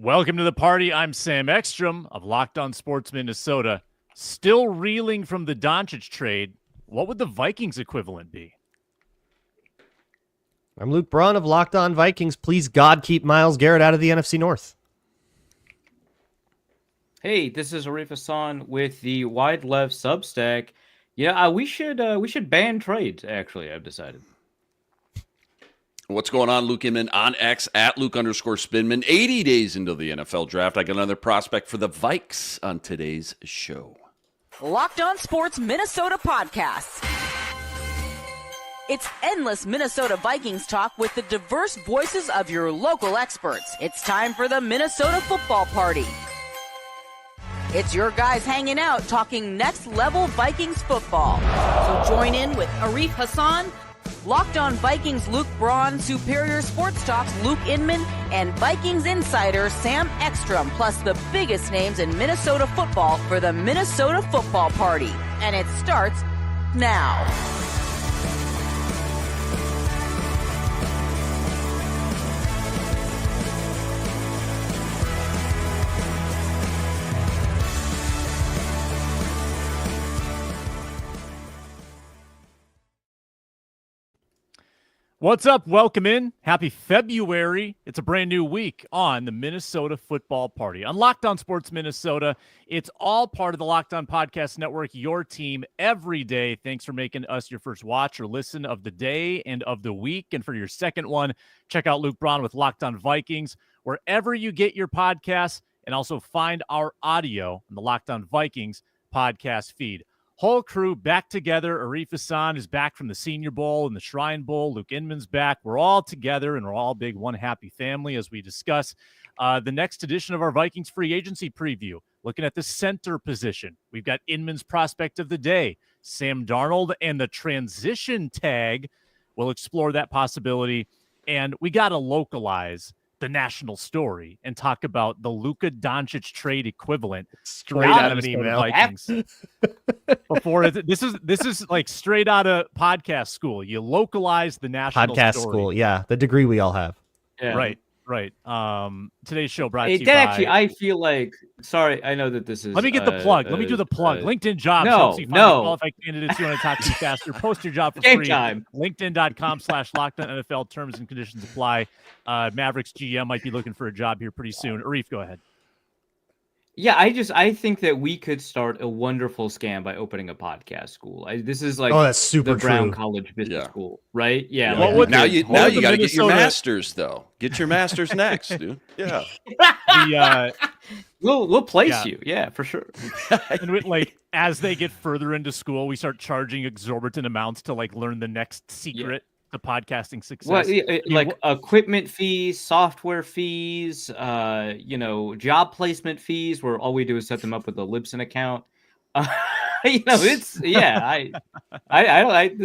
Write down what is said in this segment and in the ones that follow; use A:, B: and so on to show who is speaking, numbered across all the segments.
A: Welcome to the party. I'm Sam Ekstrom of Locked On Sports Minnesota. Still reeling from the Doncic trade. What would the Vikings equivalent be?
B: I'm Luke Braun of Locked On Vikings. Please, God, keep Myles Garrett out of the NFC North.
C: Hey, this is Arif Hassan with the Wide Left Substack. Yeah, we should ban trades. Actually, I've decided.
D: What's going on, Luke Inman on X at Luke_Spinman. 80 days into the NFL draft, I got another prospect for the Vikes on today's show.
E: Locked On Sports Minnesota Podcasts. It's endless Minnesota Vikings talk with the diverse voices of your local experts. It's time for the Minnesota Football Party. It's your guys hanging out talking next level Vikings football. So join in with Arif Hassan, Locked On Vikings Luke Braun, Superior Sports Talks Luke Inman, and Vikings insider Sam Ekstrom, plus the biggest names in Minnesota football for the Minnesota Football Party. And it starts now.
A: What's up? Welcome in. Happy February. It's a brand new week on the Minnesota Football Party. On Locked On Sports Minnesota, it's all part of the Locked On Podcast Network, your team every day. Thanks for making us your first watch or listen of the day and of the week. And for your second one, check out Luke Braun with Locked On Vikings, wherever you get your podcasts, and also find our audio on the Locked On Vikings podcast feed. Whole crew back together. Arif Hassan is back from the Senior Bowl and the Shrine Bowl. Luke Inman's back. We're all together, and we're all big one happy family as we discuss the next edition of our Vikings free agency preview. Looking at the center position, we've got Inman's prospect of the day, Sam Darnold, and the transition tag. We'll explore that possibility, and we got to localize the national story and talk about the Luka Doncic trade equivalent
B: Straight out of an email.
A: Vikings. This is like straight out of podcast school. You localize the national
B: Podcast
A: story.
B: school, yeah, the degree we all have.
C: Yeah.
A: Right. Today's show brought to you
C: Actually,
A: by...
C: I feel like. Sorry, I know that this is.
A: Let me get the plug. Let me do the plug. LinkedIn Jobs helps you find qualified candidates you want to talk to faster. Post your job for
C: Game
A: free.
C: time.
A: LinkedIn.com/LockedOnNFL. Terms and conditions apply. Mavericks GM might be looking for a job here pretty soon. Arif, go ahead.
C: Yeah, I think that we could start a wonderful scam by opening a podcast school. This is like
B: that's super
C: the Brown
B: true.
C: College Business School, right? Yeah.
A: What
C: like-
A: would
D: Now
A: the-
D: you
A: what would the
D: got to get your
A: Minnesota-
D: masters, though. Get your masters next, dude. Yeah.
C: We'll place
A: Yeah.
C: you, yeah, for sure.
A: And as they get further into school, we start charging exorbitant amounts to learn the next secret to podcasting success.
C: Well, equipment fees, software fees, job placement fees, where all we do is set them up with a Libsyn account. This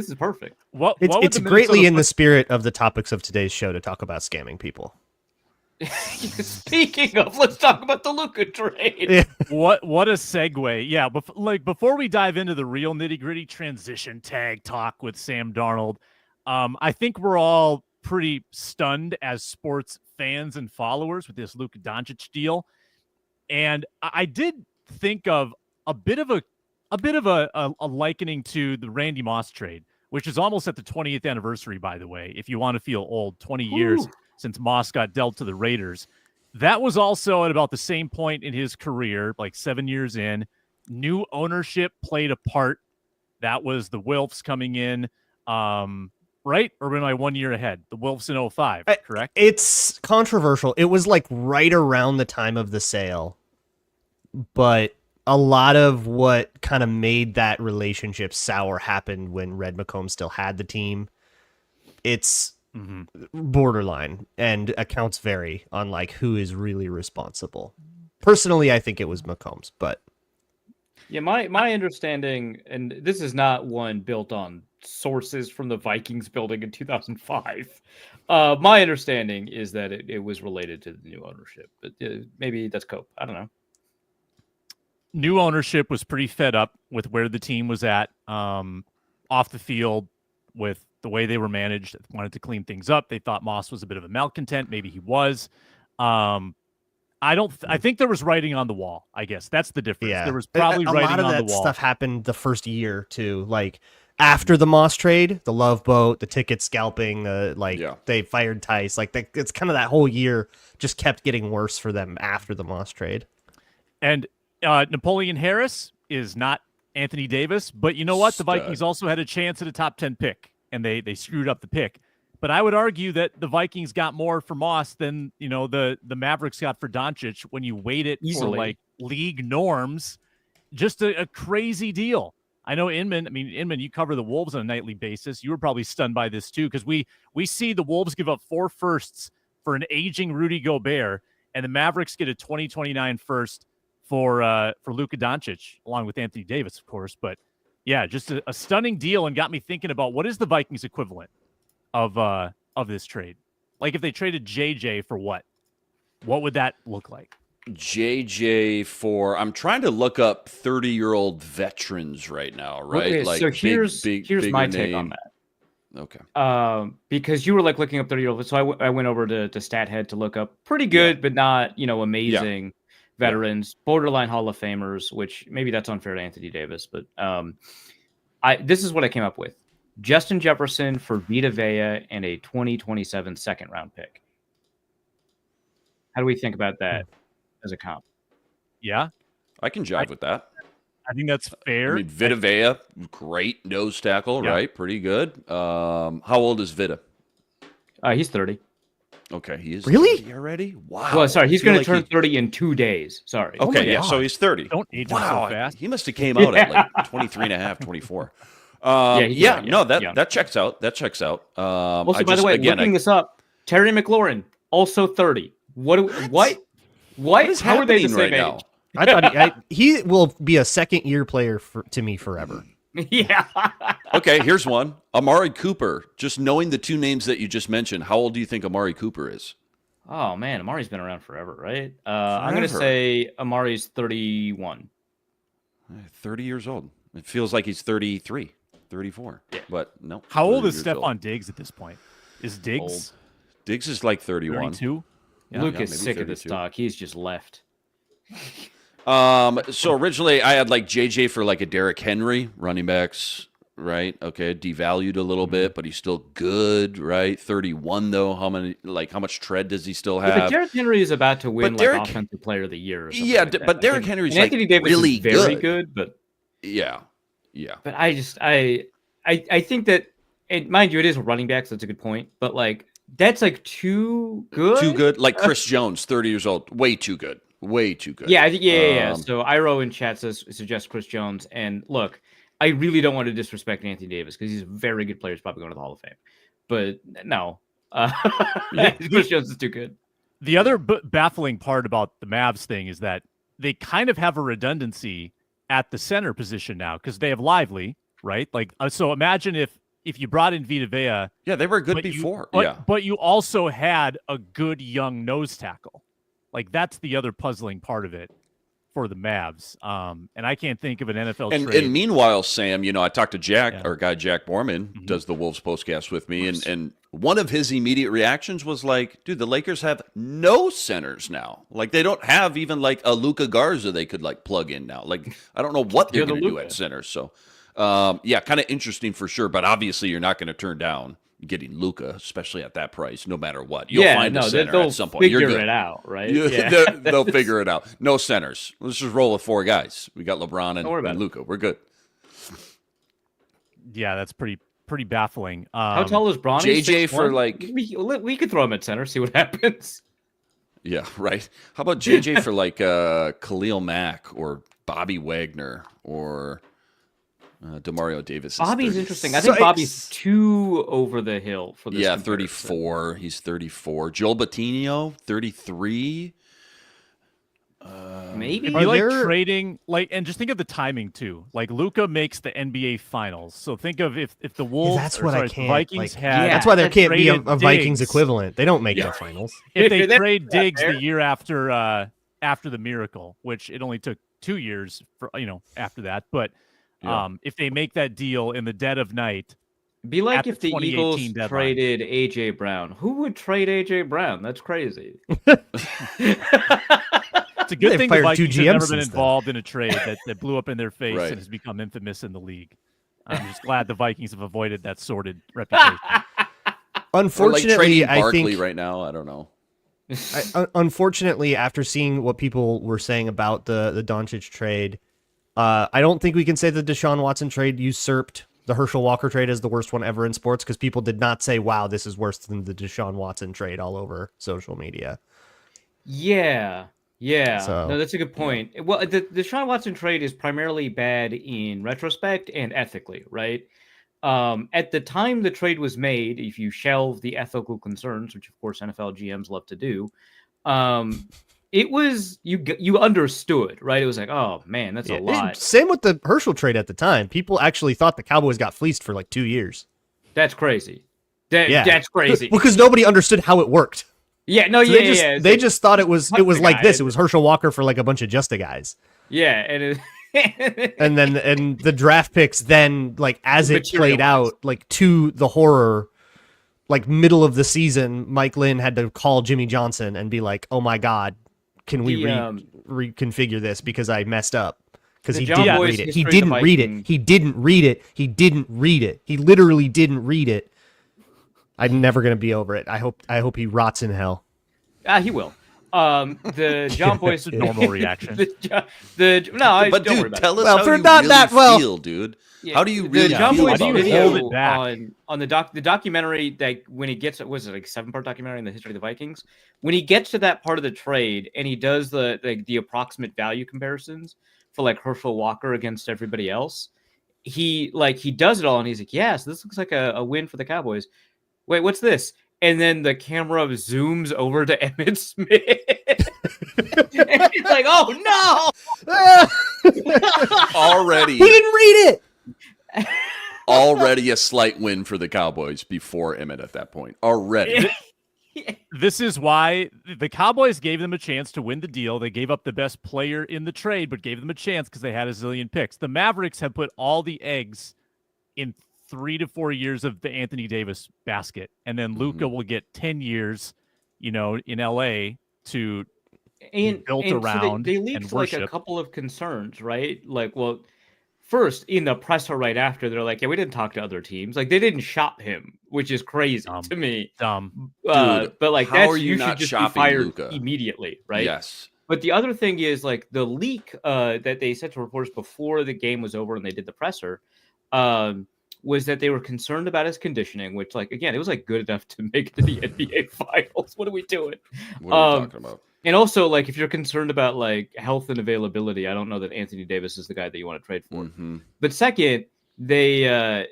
C: is perfect.
B: It's greatly in the spirit of the topics of today's show to talk about scamming people.
C: Speaking of, let's talk about the Luka trade.
B: Yeah.
A: What a segue. Yeah, before we dive into the real nitty-gritty transition tag talk with Sam Darnold, I think we're all pretty stunned as sports fans and followers with this Luka Doncic deal. And I did think of a bit of a likening to the Randy Moss trade, which is almost at the 20th anniversary, by the way, if you want to feel old, 20 years since Moss got dealt to the Raiders. That was also at about the same point in his career, like 7 years in. New ownership played a part. That was the Wilfs coming in. Right? Or am I 1 year ahead? The Wilfs in 05, correct?
B: It's controversial. It was right around the time of the sale, but a lot of what kind of made that relationship sour happened when Red McComb still had the team. It's borderline, and accounts vary on who is really responsible. Personally, I think it was McCombs, but
C: yeah, my understanding, and this is not one built on sources from the Vikings building in 2005. My understanding is that it was related to the new ownership, but maybe that's cope. I don't know.
A: New ownership was pretty fed up with where the team was at off the field with the way they were managed. Wanted to clean things up. They thought Moss was a bit of a malcontent. Maybe he was. I think there was writing on the wall. I guess that's the difference.
B: Yeah,
A: There was probably
B: a
A: writing
B: lot of
A: on
B: that
A: the wall.
B: stuff happened the first year too. Like after the Moss trade, the Love Boat, the ticket scalping, they fired Tice. Like it's kind of that whole year just kept getting worse for them after the Moss trade.
A: And Napoleon Harris is not Anthony Davis, but you know what? The Vikings also had a chance at a top 10 pick, and they screwed up the pick. But I would argue that the Vikings got more for Moss than, the Mavericks got for Doncic when you weight it for like league norms. Just a crazy deal. I know Inman, you cover the Wolves on a nightly basis. You were probably stunned by this too, because we see the Wolves give up 4 firsts for an aging Rudy Gobert, and the Mavericks get a 2029 first for Luka Doncic, along with Anthony Davis, of course. But yeah, just a stunning deal, and got me thinking about what is the Vikings equivalent of this trade. Like if they traded JJ for what would that look like?
D: JJ for, I'm trying to look up 30-year-old veterans right now, right?
C: Okay,
D: like
C: so here's my take
D: name.
C: on that.
D: Okay.
C: Because you were like looking up 30-year-old, so I went over to StatHead to look up pretty good, but not amazing veterans, borderline Hall of Famers, which maybe that's unfair to Anthony Davis, but this is what I came up with. Justin Jefferson for Vita Vea and a 2027 second round pick. How do we think about that as a comp?
A: Yeah,
D: I can jive with that.
A: I think that's fair.
D: Vita Vea, great nose tackle, right? Pretty good. How old is Vita?
C: He's 30.
D: Okay, he is
B: really
D: 30 already. Wow.
C: Well, sorry, he's going to turn 30 in 2 days. Sorry.
D: Okay, so he's 30.
A: Don't age him so fast.
D: He must have came out at like 23 and a half, 24. That checks out. That checks out.
C: Also, by the way, looking this up, Terry McLaurin, also 30. What is
D: How are they the same
C: right
D: age?
C: now?
B: I thought he will be a second-year player to me forever.
C: Yeah.
D: Okay, here's one. Amari Cooper. Just knowing the 2 names that you just mentioned, how old do you think Amari Cooper is?
C: Oh, man, Amari's been around forever, right? I'm going to say Amari's 31.
D: 30 years old. It feels like he's 33, 34. Yeah. But no.
A: How old is Stephon Diggs at this point? Is Diggs?
D: Old. Diggs is like 31.
A: 32?
C: Yeah. Luke is sick 32. Of this talk. He's just left.
D: So originally I had like JJ for like a Derrick Henry, running backs, right? Okay, devalued a little bit, but he's still good, right? 31 though. How much tread does he still have?
C: But Derrick Henry is about to win offensive player of the year. Or
D: yeah,
C: like
D: but Derrick Henry's like
C: Anthony Davis
D: really
C: is very good, but
D: yeah.
C: But I think that, and mind you, it is running backs. That's a good point, but like that's like too good.
D: Too good, like Chris Jones, 30 years old, way too good. Way too good.
C: Yeah. So Iro in chat suggests Chris Jones. And look, I really don't want to disrespect Anthony Davis because he's a very good player. He's probably going to the Hall of Fame. But no, Chris Jones is too good.
A: The other baffling part about the Mavs thing is that they kind of have a redundancy at the center position now because they have Lively, right? Like, so imagine if you brought in Vita Vea.
D: Yeah, they were good before.
A: But you also had a good young nose tackle. Like, that's the other puzzling part of it for the Mavs. And I can't think of an NFL trade.
D: And meanwhile, Sam, I talked to Jack, our guy Jack Borman, does the Wolves postcast with me, and one of his immediate reactions was like, dude, the Lakers have no centers now. Like, they don't have even like a Luka Garza they could like plug in now. Like, I don't know what they're going to do at center. So, kind of interesting for sure. But obviously, you're not going to turn down getting Luka, especially at that price, no matter what. You'll find a center at some point.
C: They'll figure it out, right?
D: They'll figure it out. No centers. Let's just roll with 4 guys. We got LeBron and Luka. We're good.
A: Yeah, that's pretty baffling.
C: How tall is Bronny?
D: JJ 6'1"? For like...
C: We could throw him at center, see what happens.
D: Yeah, right. How about JJ for like Khalil Mack or Bobby Wagner or... DeMario Davis.
C: Bobby's interesting. I think Bobby's too over the hill for this.
D: Yeah, 34. He's 34. Joel Batinio, 33.
C: Maybe.
A: It'd be like trading, and just think of the timing too. Like Luka makes the NBA Finals, so think of if the Wolves, Vikings had.
B: That's why there can't be a Vikings equivalent. They don't make the finals.
A: If they trade Diggs the year after the Miracle, which it only took 2 years for after that, but. If they make that deal in the dead of night,
C: be like if the Eagles traded AJ Brown. Who would trade AJ Brown? That's crazy.
A: It's a good
B: They
A: thing the
B: fired two
A: Vikings have never
B: GMs
A: been
B: since then.
A: involved in a trade that blew up in their face
D: Right.
A: and has become infamous in the league. I'm just glad the Vikings have avoided that sordid reputation.
D: Or like
B: Unfortunately,
D: trading
B: I
D: Barkley
B: think
D: right now. I don't know.
B: unfortunately, after seeing what people were saying about the Doncic trade, I don't think we can say the Deshaun Watson trade usurped the Herschel Walker trade as the worst one ever in sports, because people did not say, wow, this is worse than the Deshaun Watson trade all over social media.
C: Yeah.
B: So,
C: No, that's a good point. Well, the Deshaun Watson trade is primarily bad in retrospect and ethically, right? At the time the trade was made, if you shelve the ethical concerns, which of course NFL GMs love to do, it was you understood, right? It was like, oh man, that's a lot.
B: Same with the Herschel trade at the time. People actually thought the Cowboys got fleeced for like 2 years.
C: That's crazy. That's crazy.
B: Because nobody understood how it worked.
C: Yeah, no,
B: So
C: yeah.
B: They just thought it was
C: the
B: like
C: guy.
B: this. It was Herschel Walker for like a bunch of Justa guys.
C: Yeah, and it,
B: And the draft picks then, like, as it played out, like, to the horror, like, middle of the season, Mike Lynn had to call Jimmy Johnson and be like, oh my God, can we reconfigure this because I messed up? Because he didn't read it. He didn't read it. He didn't read it. He didn't read it. He literally didn't read it. I'm never going to be over it. I hope he rots in hell.
C: He will. The John Boyce
A: normal reaction.
C: Don't
D: But
C: worry
D: dude,
C: about
D: tell
C: it.
D: us how
B: for
D: you
B: not
D: really
B: that well.
D: feel, dude.
C: Yeah,
D: How do you
C: the
D: really
C: John
D: feel
C: Boyce
D: about
A: hold
C: video
A: it back?
C: on the documentary that when he gets, was it like a 7-part documentary in the history of the Vikings? When he gets to that part of the trade and he does the approximate value comparisons for like Herschel Walker against everybody else, he does it all and he's like, yeah, so this looks like a win for the Cowboys. Wait, what's this? And then the camera zooms over to Emmitt Smith. And he's like, oh no!
D: Already,
B: He didn't read it.
D: already a slight win for the Cowboys before Emmett at that point. Already.
A: This is why the Cowboys gave them a chance to win the deal. They gave up the best player in the trade, but gave them a chance because they had a zillion picks. The Mavericks have put all the eggs in 3 to 4 years of the Anthony Davis basket, and then Luka will get 10 years, in LA to be built around.
C: So they
A: and
C: leaked
A: worship.
C: like a couple of concerns, right? Like, well, first in the presser right after, they're like, yeah, we didn't talk to other teams. Like, they didn't shop him, which is crazy to me.
A: Dumb.
C: But like,
D: how are
C: you
D: you not
C: should just be
D: shopping
C: fired
D: Luka?
C: immediately, right?
D: Yes.
C: But the other thing is like the leak that they sent to reporters before the game was over and they did the presser was that they were concerned about his conditioning, which, like, again, it was like good enough to make it to the NBA finals. What are we doing?
D: What are we talking about?
C: And also, like, if you're concerned about like health and availability, I don't know that Anthony Davis is the guy that you want to trade for.
D: Mm-hmm.
C: But second, they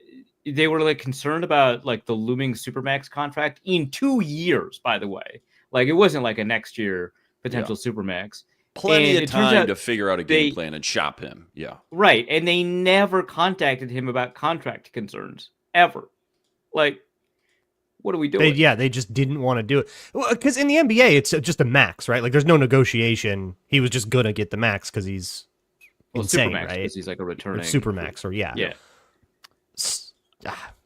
C: were like concerned about like the looming Supermax contract in 2 years, by the way. Like, it wasn't like a next year potential Supermax.
D: Plenty
C: And
D: of
C: it turns
D: time
C: out
D: to figure out a game plan and shop him. Yeah.
C: Right. And they never contacted him about contract concerns ever. Like, what are we doing?
B: They just didn't want to do it. Because in the NBA, it's just a max, right? Like, there's no negotiation. He was just going to get the max because he's insane,
C: Supermax,
B: right?
C: because he's like a returning.
B: Supermax, or yeah.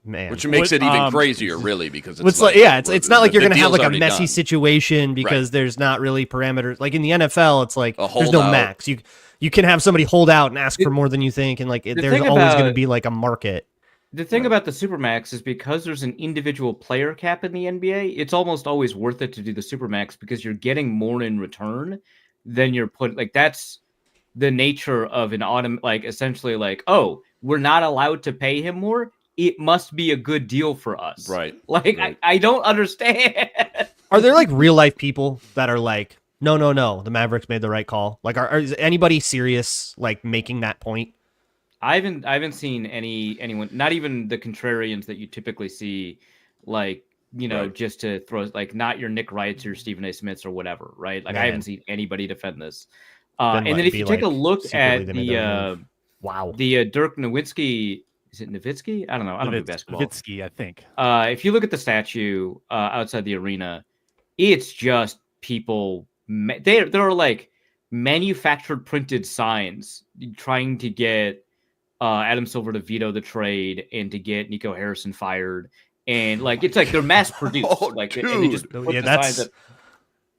B: Man.
D: Which makes it even crazier, really, because it's like,
B: it's not like you're going to have like a
D: deal's
B: messy
D: already done.
B: situation because there's not really parameters. Like in the NFL, it's like there's no
D: holdout.
B: max. You can have somebody hold out and ask for more than you think, and like there's always going to be like a market.
C: The thing about the Supermax is because there's an individual player cap in the NBA, it's almost always worth it to do the Supermax because you're getting more in return than you're putting. Like, that's the nature of an essentially like, oh, we're not allowed to pay him more. It must be a good deal for us.
D: Right.
C: Like,
D: right.
C: I don't understand.
B: Are there like real life people that are like, no, the Mavericks made the right call? Like, is anybody serious like making that point?
C: I haven't seen anyone, not even the contrarians that you typically see, like, just to throw, like, not your Nick Wrights or Stephen A. Smiths or whatever, right? Like, I haven't seen anybody defend this. And then if you take a look at the Dirk Nowitzki, is it Nowitzki? I don't know. I don't do basketball.
A: Nowitzki, I think.
C: If you look at the statue outside the arena, it's just people. There are like manufactured printed signs trying to get Adam Silver to veto the trade and to get Nico Harrison fired, and like it's like they're mass produced.
D: Oh,
C: like
D: dude.
C: and they just put the signs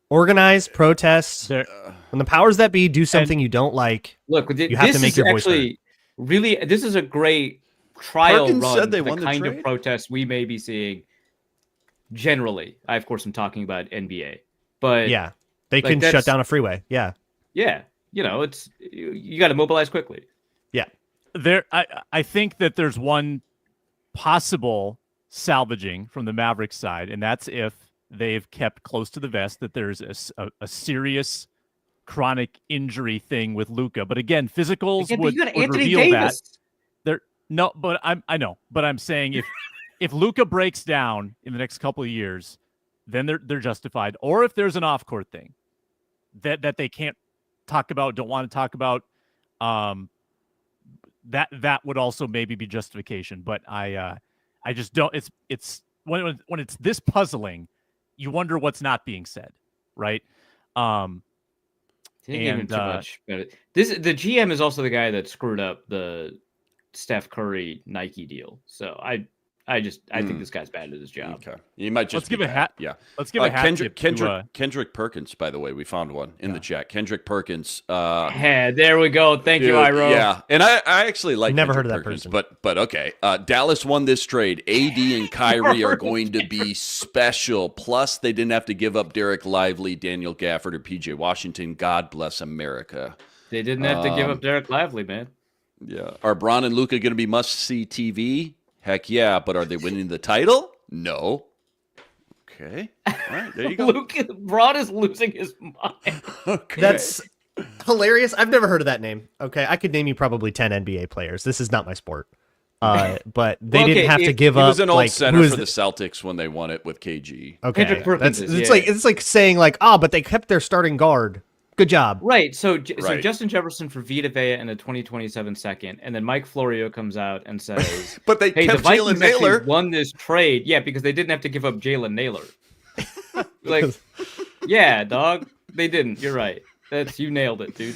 B: Organize, protest.
A: There,
B: When the powers that be do something you don't like,
C: Look,
B: you have to make your voice heard.
C: Really, this is a great trial
D: Perkins
C: run
D: said they
C: for
D: won
C: the
D: the
C: kind
D: trade?
C: of protests we may be seeing generally. I, of course, am talking about NBA. But
B: Yeah, they
C: like,
B: can shut down a freeway. Yeah.
C: yeah, it's you got to mobilize quickly.
B: Yeah.
A: I think that there's one possible salvaging from the Mavericks side, and that's if they've kept close to the vest that there's a serious chronic injury thing with Luka. But again, physicals
C: Again, but
A: would,
C: you got
A: would
C: Anthony
A: reveal
C: Davis.
A: that. No, but I know, but I'm saying if Luka breaks down in the next couple of years, then they're justified. Or if there's an off-court thing that they can't talk about, don't want to talk about, that would also maybe be justification. But I just don't. It's when it's this puzzling, you wonder what's not being said, right?
C: Didn't give him too much credit. The GM is also the guy that screwed up the Steph Curry Nike deal. So I think this guy's bad at his job.
D: Okay, you might just
A: Let's give a hat.
D: Yeah,
A: Let's give a hat tip
D: Kendrick Perkins. By the way, we found one in the chat. Kendrick Perkins.
C: Yeah, there we go. Thank you, Iro.
D: Yeah, and I actually like.
B: Never
D: Kendrick
B: heard of that
D: Perkins,
B: person.
D: but okay. Dallas won this trade. AD and Kyrie are going to be special. Plus, they didn't have to give up Derek Lively, Daniel Gafford, or PJ Washington. God bless America.
C: They didn't have to give up Derek Lively, man.
D: Yeah, are Bron and Luka going to be must-see TV? Heck yeah, but are they winning the title? No. Okay. All right, there you go.
C: Bron is losing his mind.
D: Okay.
B: That's hilarious. I've never heard of that name. Okay, I could name you probably 10 NBA players. This is not my sport. But they didn't have to give
D: he
B: up.
D: was an old
B: like,
D: center
B: who is
D: for the Celtics when they won it with KG.
B: Okay,
C: Kendrick Perkins
B: it's like saying like, but they kept their starting guard. Good job.
C: Right. So
D: Right.
C: Justin Jefferson for Vita Vea and a 2027 second, and then Mike Florio comes out and says,
D: But they
C: "Hey,
D: kept
C: the Vikings
D: Jalen Naylor.
C: actually won this trade, yeah, because they didn't have to give up Jalen Naylor." Like, yeah, dog, they didn't. You're right. You nailed it, dude.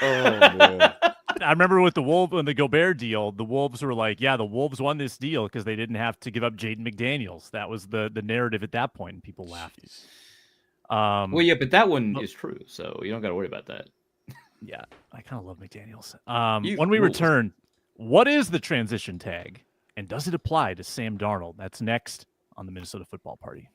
D: Oh man.
A: I remember with the Wolves and the Gobert deal, the Wolves were like, yeah, the Wolves won this deal because they didn't have to give up Jaden McDaniels. That was the narrative at that point, and people laughed.
C: Well, yeah, but that one is true, so you don't got to worry about that.
A: Yeah, I kind of love McDaniels.
C: You
A: When we
C: rules.
A: return, what is the transition tag, and does it apply to Sam Darnold? That's next on the Minnesota Football Party.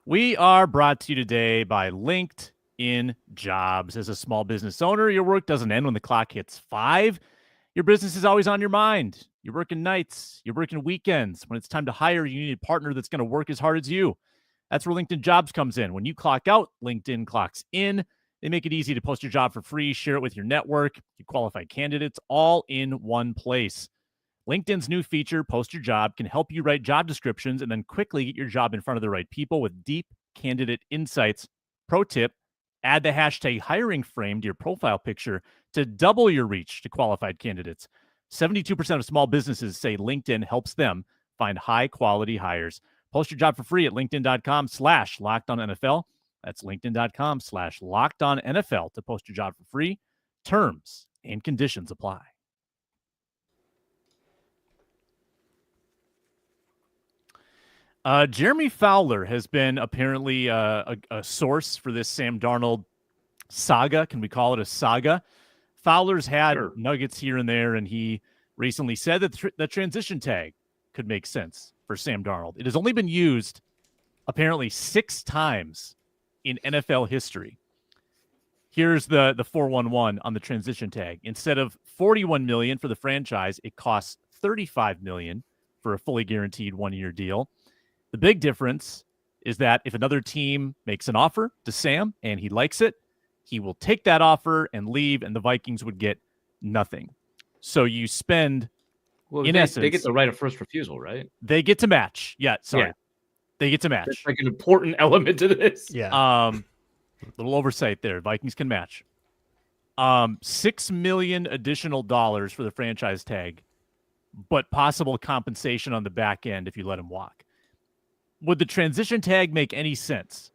A: We are brought to you today by LinkedIn Jobs. As a small business owner, your work doesn't end when the clock hits 5. Your business is always on your mind. You're working nights. You're working weekends. When it's time to hire, you need a partner that's going to work as hard as you. That's where LinkedIn Jobs comes in. When you clock out, LinkedIn clocks in. They make it easy to post your job for free, share it with your network, you qualified candidates, all in one place. LinkedIn's new feature, Post Your Job, can help you write job descriptions and then quickly get your job in front of the right people with deep candidate insights. Pro tip, add the hashtag hiring frame to your profile picture to double your reach to qualified candidates. 72% of small businesses say LinkedIn helps them find high-quality hires. Post your job for free at linkedin.com/LockedOnNFL. That's linkedin.com/LockedOnNFL to post your job for free. Terms and conditions apply. Jeremy Fowler has been apparently a source for this Sam Darnold saga. Can we call it a saga? Fowler's had nuggets here and there, and he recently said that the transition tag could make sense for Sam Darnold. It has only been used apparently 6 times in NFL history. Here's the 411 on the transition tag. Instead of $41 million for the franchise, it costs $35 million for a fully guaranteed 1-year deal. The big difference is that if another team makes an offer to Sam and he likes it, he will take that offer and leave, and the Vikings would get nothing. So you spend, in essence,
C: they get the right of first refusal, right?
A: They get to match. Yeah, sorry.
C: Yeah.
A: They get to match.
C: That's like an important element to this.
B: Yeah.
A: Little oversight there. Vikings can match. $6 million additional dollars for the franchise tag, but possible compensation on the back end if you let him walk. Would the transition tag make any sense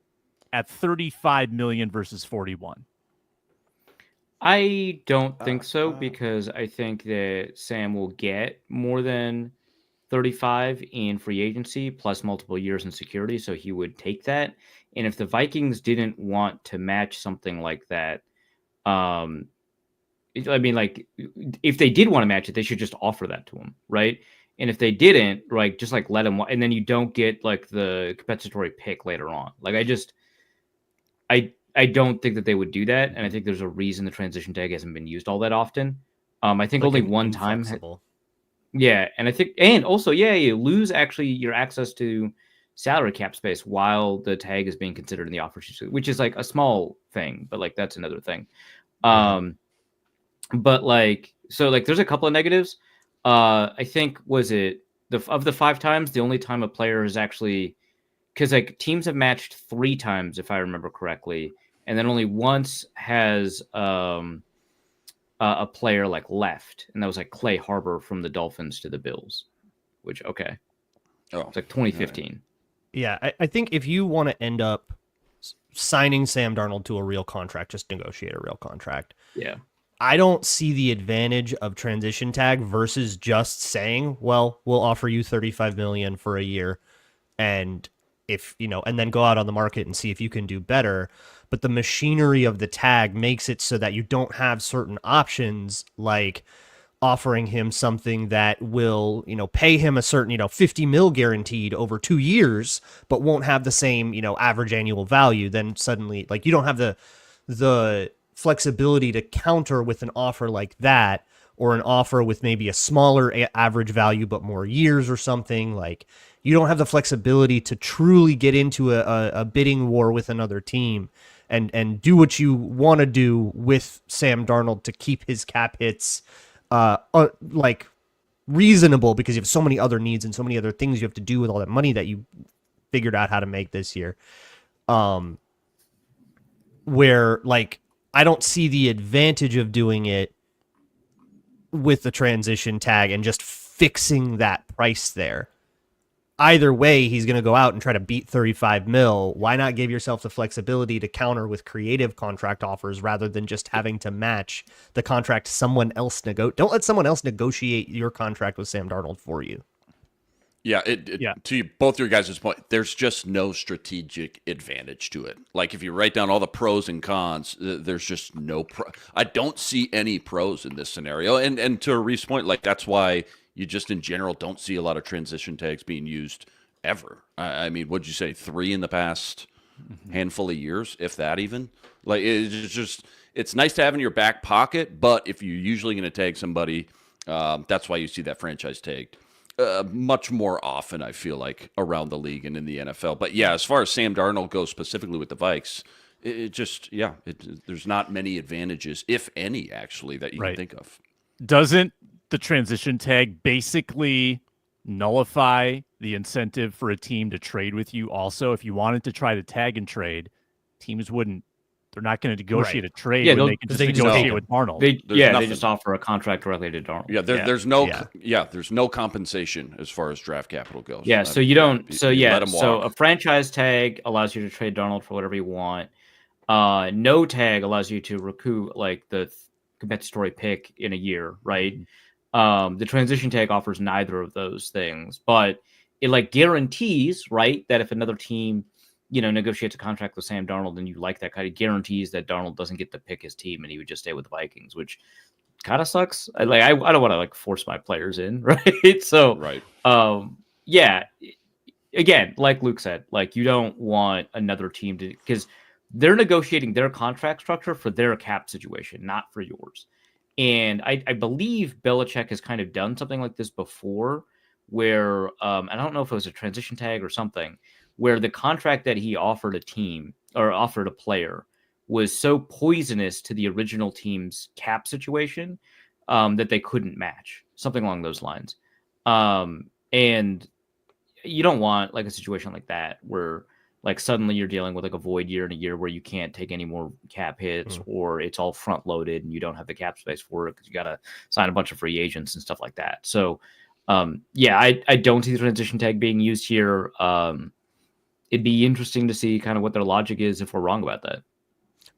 A: at $35 million versus 41?
C: I don't think so, because I think that Sam will get more than 35 in free agency plus multiple years in security, so he would take that. And if the Vikings didn't want to match something like that, I mean, like, if they did want to match it, they should just offer that to him, right? And if they didn't, right, just like let him, and then you don't get like the compensatory pick later on. Like, I don't think that they would do that, and I think there's a reason the transition tag hasn't been used all that often. I think
B: Like
C: only
B: an
C: one time.
B: inflexible.
C: Yeah, and I think, and also, yeah, you lose actually your access to salary cap space while the tag is being considered in the offer sheet, which is like a small thing, but like that's another thing. But like, so like, there's a couple of negatives. I think was it of the 5 times, the only time a player is actually, because like teams have matched 3 times if I remember correctly, and then only once has a player like left, and that was like Clay Harbor from the Dolphins to the Bills, which it's like 2015.
B: Yeah, I think if you want to end up signing Sam Darnold to a real contract, just negotiate a real contract.
C: Yeah.
B: I don't see the advantage of transition tag versus just saying, well, we'll offer you $35 million for a year, and if and then go out on the market and see if you can do better. But the machinery of the tag makes it so that you don't have certain options, like offering him something that will, pay him a certain, $50 million guaranteed over 2 years, but won't have the same, average annual value. Then suddenly, like, you don't have the flexibility to counter with an offer like that, or an offer with maybe a smaller average value but more years or something. Like, you don't have the flexibility to truly get into a bidding war with another team and do what you want to do with Sam Darnold to keep his cap hits like reasonable, because you have so many other needs and so many other things you have to do with all that money that you figured out how to make this year. Where, like, I don't see the advantage of doing it with the transition tag and just fixing that price there. Either way, he's going to go out and try to beat 35 mil. Why not give yourself the flexibility to counter with creative contract offers rather than just having to match the contract someone else Don't let someone else negotiate your contract with Sam Darnold for you.
D: Yeah, to both your guys' point, there's just no strategic advantage to it. Like, if you write down all the pros and cons, there's just no I don't see any pros in this scenario. And to Reese's point, like, that's why you just in general don't see a lot of transition tags being used ever. I mean, what'd you say, 3 in the past handful of years, if that even? Like, it's nice to have in your back pocket, but if you're usually going to tag somebody, that's why you see that franchise tagged. Much more often, I feel like, around the league and in the NFL. But yeah, as far as Sam Darnold goes, specifically with the Vikes, there's not many advantages, if any, actually, that you can think of.
A: Doesn't the transition tag basically nullify the incentive for a team to trade with you? Also, if you wanted to try to tag and trade, teams wouldn't. They're not going to negotiate a trade when they can just negotiate with Darnold.
C: They just offer a contract directly to Darnold.
D: Yeah, there's no compensation as far as draft capital goes.
C: Yeah, so you don't. So a franchise tag allows you to trade Darnold for whatever you want. No tag allows you to recoup like the compensatory pick in a year, right? The transition tag offers neither of those things, but it like guarantees, right, that if another team negotiates a contract with Sam Darnold and you like that, kind of guarantees that Darnold doesn't get to pick his team and he would just stay with the Vikings, which kind of sucks. I don't want to like force my players in, right? So, yeah, again, like Luke said, like, you don't want another team to, because they're negotiating their contract structure for their cap situation, not for yours. And I believe Belichick has kind of done something like this before, where I don't know if it was a transition tag or something, where the contract that he offered a team or offered a player was so poisonous to the original team's cap situation that they couldn't match, something along those lines. And you don't want like a situation like that where like suddenly you're dealing with like a void year in a year where you can't take any more cap hits or it's all front loaded and you don't have the cap space for it because you got to sign a bunch of free agents and stuff like that. So I don't see the transition tag being used here. It'd be interesting to see kind of what their logic is if we're wrong about that.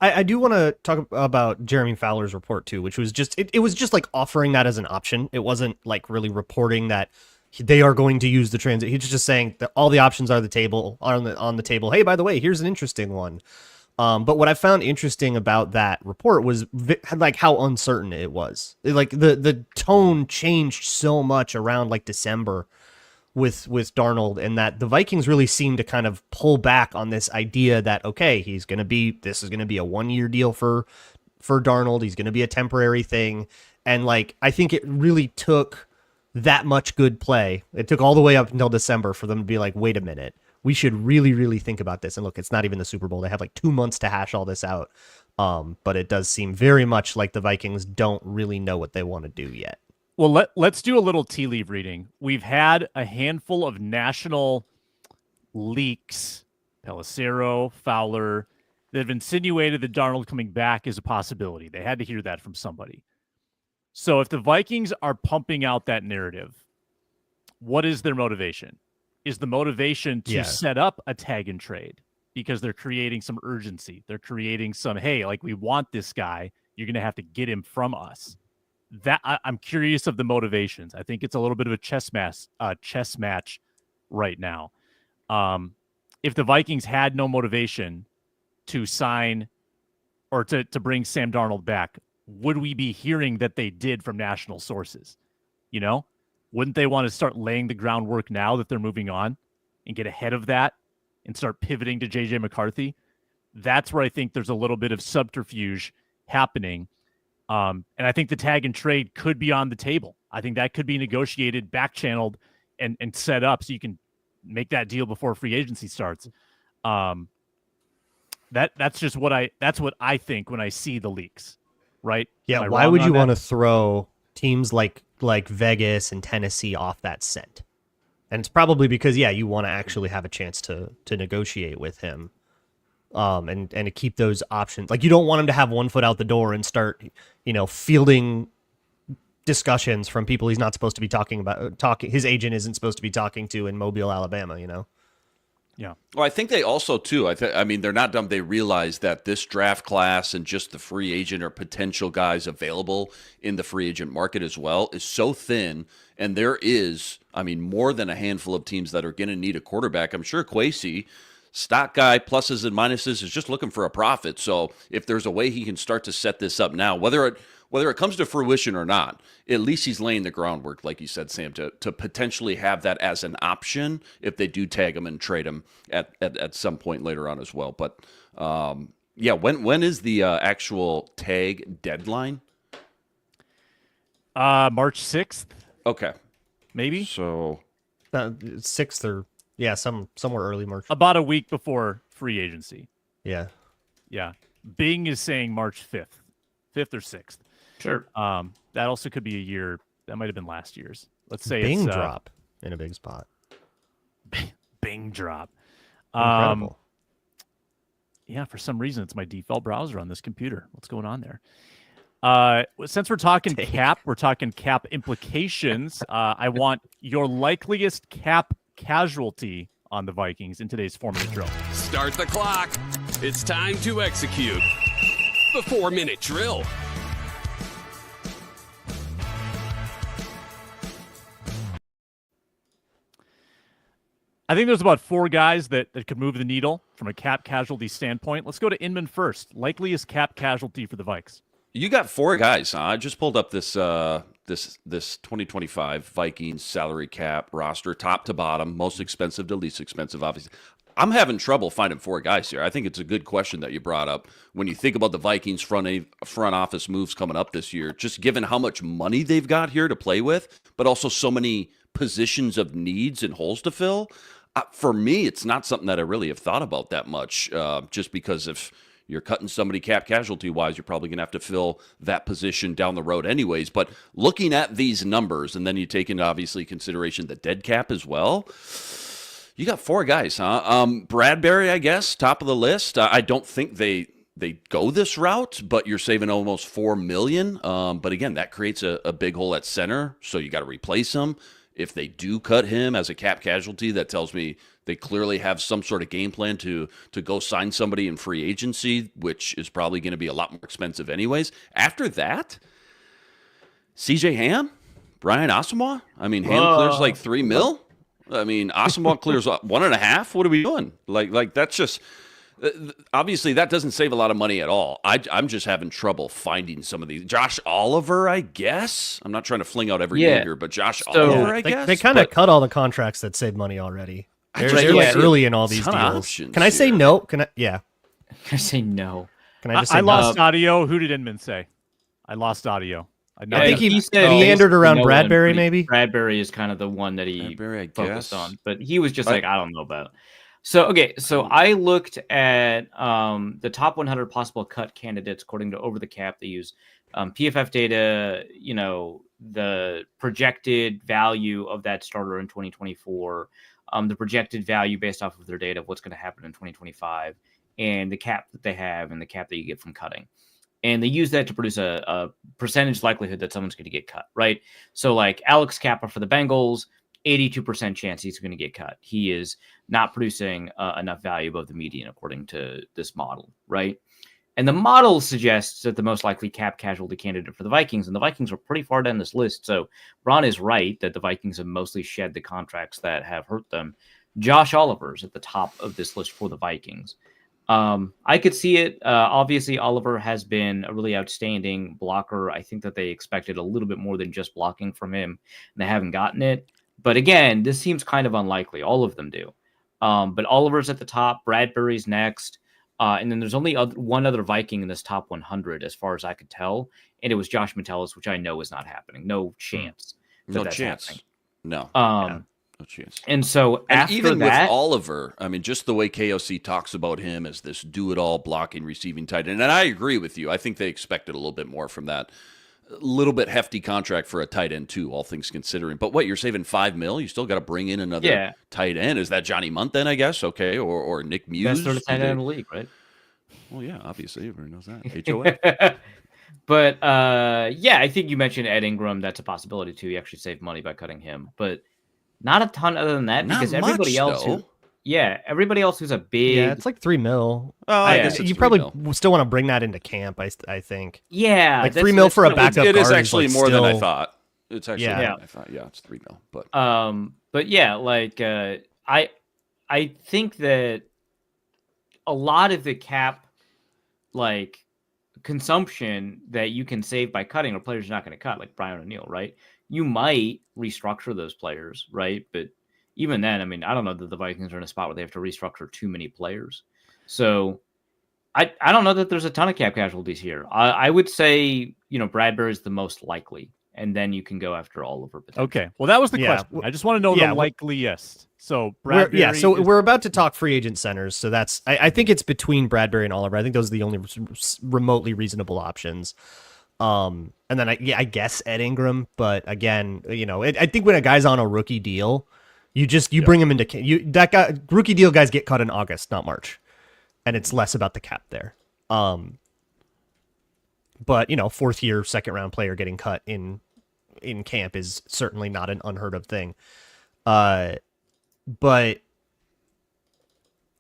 B: I do want to talk about Jeremy Fowler's report too, which was just, it was just like offering that as an option. It wasn't like really reporting that they are going to use the transit. He's just saying that all the options are on the table. Hey, by the way, here's an interesting one. But what I found interesting about that report was like how uncertain it was. Like the tone changed so much around like December with Darnold, and that the Vikings really seemed to kind of pull back on this idea that, okay, this is going to be a 1-year deal for Darnold. He's going to be a temporary thing. And like, I think it really took that much good play. It took all the way up until December for them to be like, wait a minute, we should really, really think about this. And look, it's not even the Super Bowl. They have like 2 months to hash all this out. But it does seem very much like the Vikings don't really know what they want to do yet.
A: Well, let's do a little tea leaf reading. We've had a handful of national leaks, Pelissero, Fowler, that have insinuated that Darnold coming back is a possibility. They had to hear that from somebody. So if the Vikings are pumping out that narrative, what is their motivation? Is the motivation to set up a tag and trade because they're creating some urgency? They're creating some, hey, like, we want this guy. You're going to have to get him from us. That I'm curious of the motivations. I think it's a little bit of a chess match right now. If the Vikings had no motivation to sign or to bring Sam Darnold back, would we be hearing that they did from national sources? You know, wouldn't they want to start laying the groundwork now that they're moving on and get ahead of that and start pivoting to JJ McCarthy? That's where I think there's a little bit of subterfuge happening. And I think the tag and trade could be on the table. I think that could be negotiated, back-channeled, and set up so you can make that deal before free agency starts. That's just what I think when I see the leaks, right?
B: Yeah, why would you want to throw teams like Vegas and Tennessee off that scent? And it's probably because, you want to actually have a chance to negotiate with him. And to keep those options. Like, you don't want him to have one foot out the door and start, fielding discussions from people he's not supposed to be talking. His agent isn't supposed to be talking to in Mobile, Alabama,
A: Yeah.
D: Well, I think they also, too, I mean, they're not dumb. They realize that this draft class and just the free agent or potential guys available in the free agent market as well is so thin. And there is, more than a handful of teams that are going to need a quarterback. I'm sure Kwesi, stock guy, pluses and minuses, is just looking for a profit. So if there's a way he can start to set this up now, whether it comes to fruition or not, at least he's laying the groundwork, like you said, Sam, to potentially have that as an option if they do tag him and trade him at some point later on as well. But when is the actual tag deadline?
A: March 6th.
D: Okay,
A: maybe.
D: So
B: 6th or somewhere early March.
A: About a week before free agency.
B: Yeah.
A: Bing is saying March 5th or 6th.
C: Sure.
A: That also could be a year. That might have been last year's. Let's say
B: Bing
A: it's
B: drop in a big spot.
A: Bing drop.
B: Incredible.
A: For some reason it's my default browser on this computer. What's going on there? Since we're talking cap, we're talking cap implications. I want your likeliest cap casualty on the Vikings in today's 4-minute drill.
F: Start the clock. It's time to execute the 4-minute drill.
A: I think there's about 4 guys that could move the needle from a cap casualty standpoint. Let's go to Inman first. Likeliest cap casualty for the Vikes.
D: You got 4 guys, huh? I just pulled up this 2025 Vikings salary cap roster, top to bottom, most expensive to least expensive, obviously. I'm having trouble finding 4 guys here. I think it's a good question that you brought up when you think about the Vikings front office moves coming up this year, just given how much money they've got here to play with, but also so many positions of needs and holes to fill. For me, it's not something that I really have thought about that much, just because if you're cutting somebody cap casualty wise, you're probably going to have to fill that position down the road anyways. But looking at these numbers, and then you take into obviously consideration the dead cap as well, you got 4 guys, huh? Bradbury, I guess, top of the list. I don't think they go this route, but you're saving almost $4 million. But again, that creates a big hole at center, so you got to replace him. If they do cut him as a cap casualty, that tells me they clearly have some sort of game plan to go sign somebody in free agency, which is probably going to be a lot more expensive anyways. After that, CJ Ham, Brian Asamoah? I mean, Ham clears like $3 million. I mean, Asamoah clears 1.5. What are we doing? Like that's just obviously that doesn't save a lot of money at all. I'm just having trouble finding some of these. Josh Oliver, I guess. I'm not trying to fling out every name here, but Josh Oliver, I guess.
B: They kind of cut all the contracts that save money already. They're like early in all these deals. Can I say no? Can I
C: say no?
B: Can I just say
A: I
B: no?
A: lost audio. Who did Inman say? I lost audio.
B: I think he said meandered around Bradbury, maybe.
C: Bradbury is kind of the one that he focused on, but he was just like, I don't know about. So I looked at the top 100 possible cut candidates according to Over the Cap. They use PFF data, the projected value of that starter in 2024, the projected value based off of their data of what's going to happen in 2025, and the cap that they have and the cap that you get from cutting. And they use that to produce a percentage likelihood that someone's going to get cut, right? So like Alex Kappa for the Bengals, 82% chance he's going to get cut. He is not producing enough value above the median according to this model, right? And the model suggests that the most likely cap casualty candidate for the Vikings, and the Vikings are pretty far down this list. So Ron is right that the Vikings have mostly shed the contracts that have hurt them. Josh Oliver's at the top of this list for the Vikings. I could see it. Obviously, Oliver has been a really outstanding blocker. I think that they expected a little bit more than just blocking from him, and they haven't gotten it. But again, this seems kind of unlikely. All of them do. But Oliver's at the top. Bradbury's next. And then there's only one other Viking in this top 100, as far as I could tell. And it was Josh Metellus, which I know is not happening. No chance.
D: No chance.
C: Happening.
D: No. No chance.
C: And so after
D: even
C: that,
D: with Oliver, I mean, just the way KOC talks about him as this do-it-all blocking, receiving tight end, and I agree with you. I think they expected a little bit more from that. A little bit hefty contract for a tight end too, all things considering. But what, you're saving $5 million? You still got to bring in another tight end. Is that Johnny Munt then? I guess or Nick Muse.
C: Best sort of tight end in the league, right?
D: Well, yeah, obviously everyone knows that. HOA.
C: But I think you mentioned Ed Ingram. That's a possibility too. You actually save money by cutting him, but not a ton other than that, because everybody else, everybody else who's a big,
B: it's like $3 million.
D: Oh, I guess
B: you probably still want to bring that into camp. I think.
C: Yeah,
B: like $3 million for a backup.
D: It is actually
B: like
D: more than I thought. It's actually more
B: Yeah.
D: than I thought. Yeah, it's $3 million.
C: But yeah, like I think that a lot of the cap like consumption that you can save by cutting are players you're not going to cut, like Brian O'Neill, right? You might restructure those players, right? But even then, I mean, I don't know that the Vikings are in a spot where they have to restructure too many players. So I don't know that there's a ton of cap casualties here. I would say, Bradbury is the most likely, and then you can go after Oliver.
A: Okay. Well, that was the question. I just want to know the likeliest. So Bradbury.
B: We're about to talk free agent centers. So that's, I think it's between Bradbury and Oliver. I think those are the only remotely reasonable options. And then I guess Ed Ingram, but again, I think when a guy's on a rookie deal, you bring him into that guy. Rookie deal guys get cut in August, not March, and it's less about the cap there. But fourth year, second round player getting cut in camp is certainly not an unheard of thing. But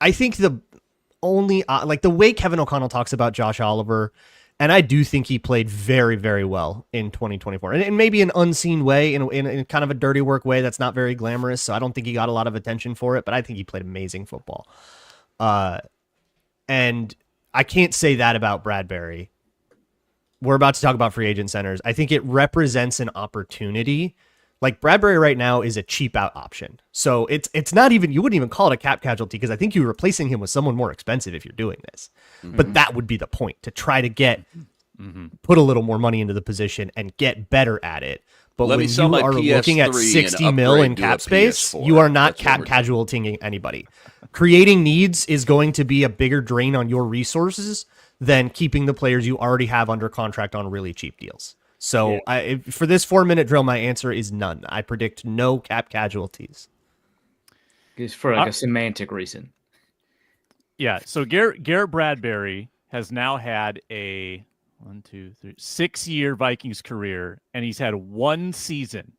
B: I think the only the way Kevin O'Connell talks about Josh Oliver. And I do think he played very, very well in 2024. And maybe an unseen way, in kind of a dirty work way that's not very glamorous. So I don't think he got a lot of attention for it, but I think he played amazing football. And I can't say that about Bradbury. We're about to talk about free agent centers. I think it represents an opportunity. Like Bradbury right now is a cheap out option. So it's not even, you wouldn't even call it a cap casualty because I think you're replacing him with someone more expensive if you're doing this. Mm-hmm. But that would be the point, to try to put a little more money into the position and get better at it. But when you are looking at $60 million in cap space, you are not cap casualtying anybody. Creating needs is going to be a bigger drain on your resources than keeping the players you already have under contract on really cheap deals. So for this 4-minute drill, my answer is none. I predict no cap casualties.
C: It's for a semantic reason.
A: Yeah. So Garrett Bradbury has now had a 6-year Vikings career, and he's had one season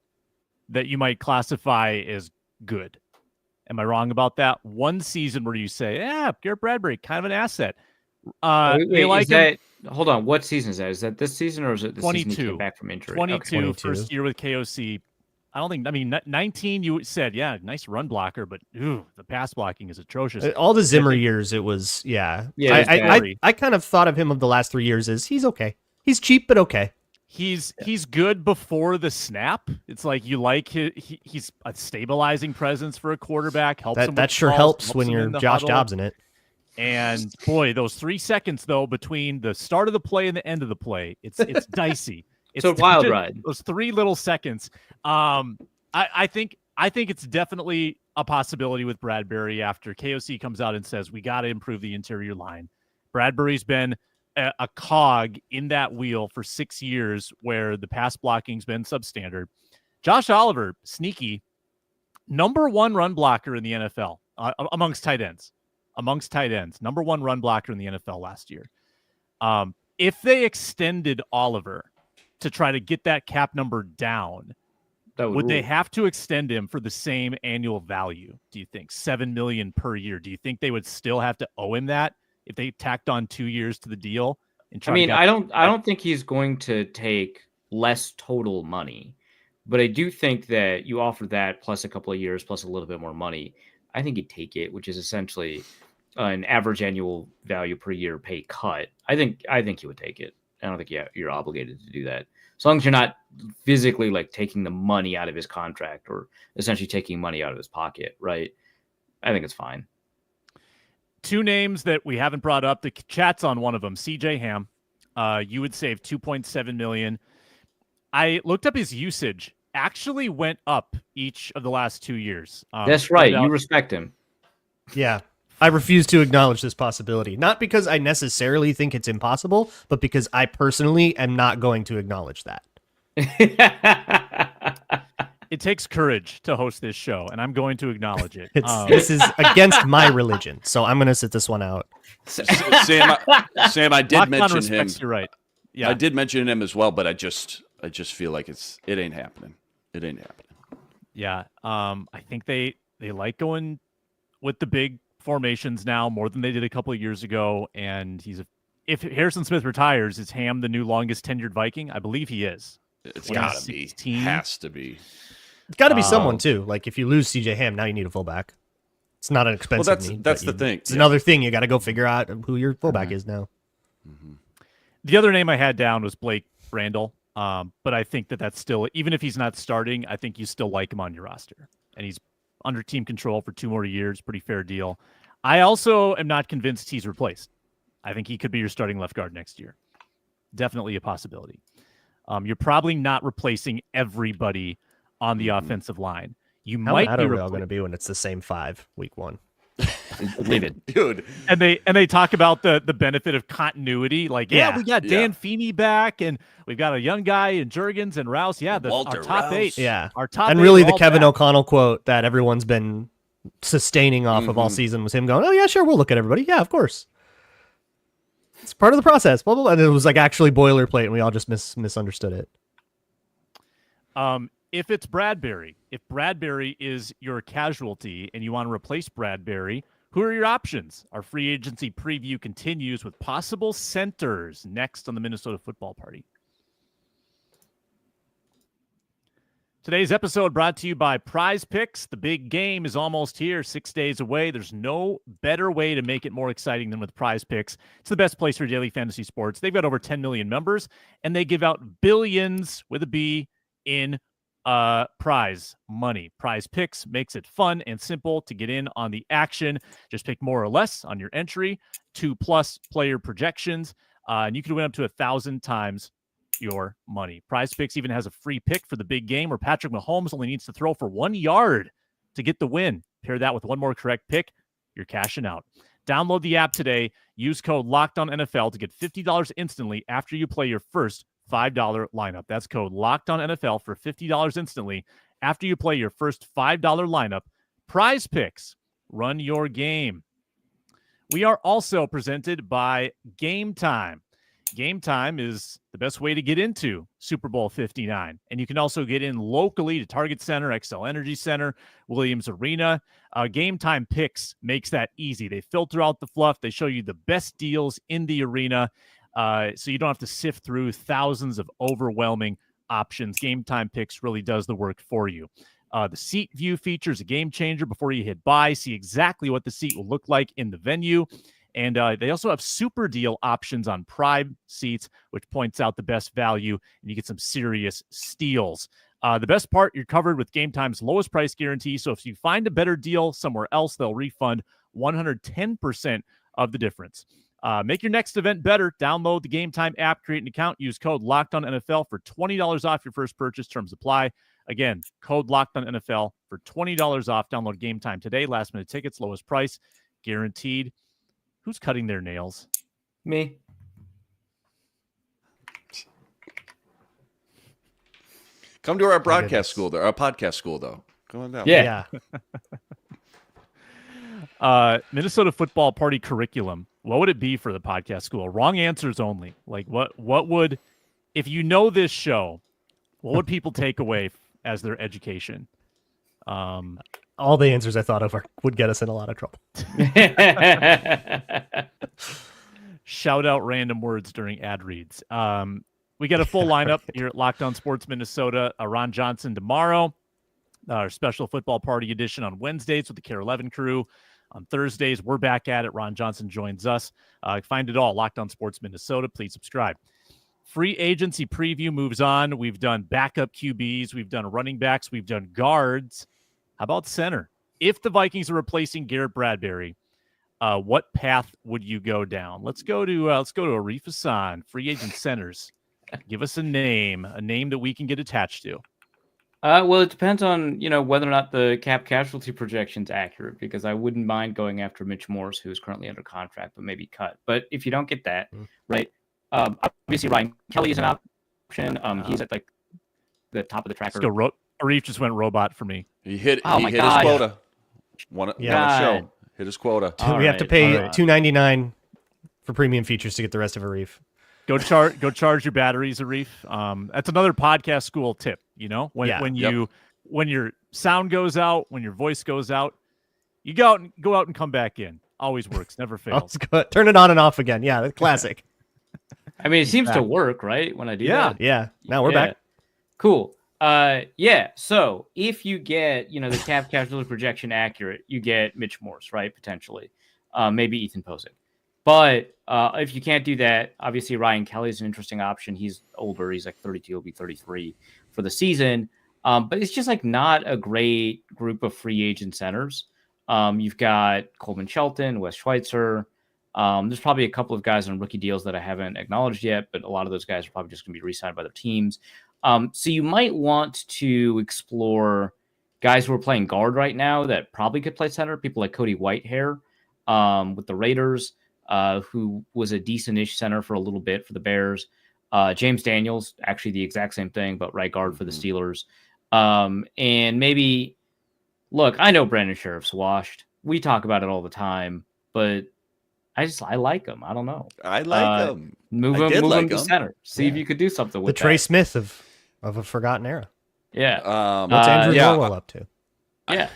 A: that you might classify as good. Am I wrong about that? One season where you say, Garrett Bradbury, kind of an asset. They like him.
C: hold on. What season is that? Is that this season or is it the season he
A: 22.
C: came back from injury?
A: 22,
C: Okay.
A: first year with KOC. I don't think, 19, you said, yeah, nice run blocker, but the pass blocking is atrocious.
B: All the Zimmer years, it was, yeah.
C: Yeah, it was
B: I kind of thought of him of the last 3 years as he's okay. He's cheap, but okay.
A: He's good before the snap. It's like you like he's a stabilizing presence for a quarterback. Helps him.
B: That sure
A: calls,
B: helps
A: helps
B: when
A: him
B: you're
A: in the
B: Josh
A: huddle.
B: Dobbs in it.
A: And boy, those 3 seconds though between the start of the play and the end of the play, it's dicey. It's
C: a wild ride.
A: Those 3 little seconds. I think it's definitely a possibility with Bradbury after KOC comes out and says we got to improve the interior line. Bradbury's been a cog in that wheel for 6 years where the pass blocking's been substandard. Josh Oliver, sneaky, number 1 run blocker in the NFL amongst tight ends. Number 1 run blocker in the NFL last year. If they extended Oliver to try to get that cap number down, would they have to extend him for the same annual value? Do you think $7 million per year? Do you think they would still have to owe him that if they tacked on 2 years to the deal?
C: I don't think he's going to take less total money, but I do think that you offer that plus a couple of years plus a little bit more money. I think you'd take it, which is essentially an average annual value per year pay cut. I think you would take it. I don't think you're obligated to do that. As long as you're not physically like taking the money out of his contract or essentially taking money out of his pocket, right? I think it's fine.
A: 2 names that we haven't brought up. The chat's on one of them, CJ Ham. You would save $2.7 million. I looked up his usage. Actually went up each of the last 2 years.
C: That's right. You respect him.
B: Yeah. I refuse to acknowledge this possibility. Not because I necessarily think it's impossible, but because I personally am not going to acknowledge that.
A: It takes courage to host this show, and I'm going to acknowledge it.
B: This is against my religion, so I'm going to sit this one out.
D: Sam, I did mention him.
A: You're right. Yeah,
D: I did mention him as well, but I just feel like it ain't happening. It ain't happening.
A: Yeah, I think they like going with the big formations now more than they did a couple of years ago. And if Harrison Smith retires, is Ham the new longest tenured Viking? I believe he is.
D: It's gotta be. Has to be.
B: It's got to be someone too. Like if you lose CJ Ham, now you need a fullback. It's not an expensive need.
D: That's the thing.
B: It's another thing. You got to go figure out who your fullback is now.
D: Mm-hmm.
A: The other name I had down was Blake Randall. But I think that's still, even if he's not starting, I think you still like him on your roster. And he's under team control for 2 more years. Pretty fair deal. I also am not convinced he's replaced. I think he could be your starting left guard next year. Definitely a possibility. You're probably not replacing everybody on the offensive line. You
B: How
A: might
B: mad
A: be
B: are we all going to be when it's the same 5 week 1?
C: Leave it,
D: dude.
A: And they talk about the benefit of continuity. Like, we got Dan Feeney back, and we've got a young guy in Jurgens and Rouse. Yeah, our top
D: Rouse.
A: 8.
B: Yeah,
A: our top.
B: And
A: 8
B: really,
A: are
B: the
A: all
B: Kevin
A: back.
B: O'Connell quote that everyone's been sustaining off of all season was him going, "Oh yeah, sure, we'll look at everybody. Yeah, of course. It's part of the process." Blah blah blah. And it was like actually boilerplate, and we all just misunderstood it.
A: If it's Bradbury, if Bradbury is your casualty and you want to replace Bradbury, who are your options? Our free agency preview continues with possible centers next on the Minnesota Football Party. Today's episode brought to you by Prize Picks. The big game is almost here, 6 days away. There's no better way to make it more exciting than with Prize Picks. It's the best place for daily fantasy sports. They've got over 10 million members, and they give out billions with a B in prize money. Prize Picks makes it fun and simple to get in on the action. Just pick more or less on your entry, 2+ player projections, and you can win up to 1,000 times your money. Prize Picks even has a free pick for the big game where Patrick Mahomes only needs to throw for 1 yard to get the win. Pair that with one more correct pick, you're cashing out. Download the app today. Use code LOCKEDONNFL to get $50 instantly after you play your first $5 lineup. That's code LOCKEDONNFL for $50 instantly after you play your first $5 lineup. Prize Picks. Run your game. We are also presented by Game Time. Game Time is the best way to get into Super Bowl 59. And you can also get in locally to Target Center, XL Energy Center, Williams Arena. Game Time Picks makes that easy. They filter out the fluff. They show you the best deals in the arena. so you don't have to sift through thousands of overwhelming options. Game Time Picks really does the work for you. The seat view feature is a game changer. Before you hit buy, see exactly what the seat will look like in the venue. And they also have super deal options on Prime seats, which points out the best value, and you get some serious steals. The best part, you're covered with Game Time's lowest price guarantee. So if you find a better deal somewhere else, they'll refund 110% of the difference. Make your next event better. Download the Game Time app, create an account, use code LOCKEDONNFL for $20 off your first purchase. Terms apply. Again, code LOCKEDONNFL for $20 off. Download Game Time today. Last minute tickets, lowest price, guaranteed. Who's cutting their nails?
C: Me.
D: Come to our broadcast school, though. Our podcast school, though. Go on down.
C: Yeah.
A: Minnesota Football Party curriculum. What would it be for the podcast school? Wrong answers only. Like what would, if you know this show, what would people take away as their education?
B: All the answers I thought of would get us in a lot of trouble.
A: Shout out random words during ad reads. We got a full lineup here at Locked On Sports Minnesota. Ron Johnson tomorrow. Our special football party edition on Wednesdays with the Care 11 crew. On Thursdays, we're back at it. Ron Johnson joins us. Find it all, Locked On Sports Minnesota. Please subscribe. Free agency preview moves on. We've done backup QBs. We've done running backs. We've done guards. How about center? If the Vikings are replacing Garrett Bradbury, what path would you go down? Let's go to Arif Hassan, free agent centers. Give us a name that we can get attached to.
C: Well, it depends on, whether or not the cap casualty projection's accurate, because I wouldn't mind going after Mitch Morse, who's currently under contract, but maybe cut. But if you don't get that, right, obviously Ryan Kelly is an option. He's at like the top of the tracker.
A: Arif just went robot for me.
D: He hit his quota. Won a show. Hit his quota.
B: We have to pay $2.99 for premium features to get the rest of Arif.
A: Go charge your batteries, Arif. That's another podcast school tip. When your sound goes out, when your voice goes out, you go out and come back in. Always works, never fails.
B: Turn it on and off again. Yeah, that's classic.
C: I mean, it seems to work, right? When I do that.
B: Yeah. Now we're back.
C: Cool. So if you get, the cap casualty projection accurate, you get Mitch Morse, right? Potentially. Maybe Ethan Posick. But if you can't do that, obviously Ryan Kelly is an interesting option. He's older. He's like 32. He'll be 33 for the season. But it's just like not a great group of free agent centers. You've got Coleman Shelton, Wes Schweitzer. There's probably a couple of guys on rookie deals that I haven't acknowledged yet, but a lot of those guys are probably just going to be re-signed by their teams. So you might want to explore guys who are playing guard right now that probably could play center. People like Cody Whitehair with the Raiders, who was a decent-ish center for a little bit for the Bears. James Daniels, actually the exact same thing, but right guard for the Steelers. And maybe, look, I know Brandon Sheriff's washed. We talk about it all the time, but I like him. I don't know.
D: I like him.
C: Move him to center. See if you could do something with
B: the Trey Smith of a forgotten era.
C: Yeah.
B: What's Andrew Norwell up to?
C: Yeah.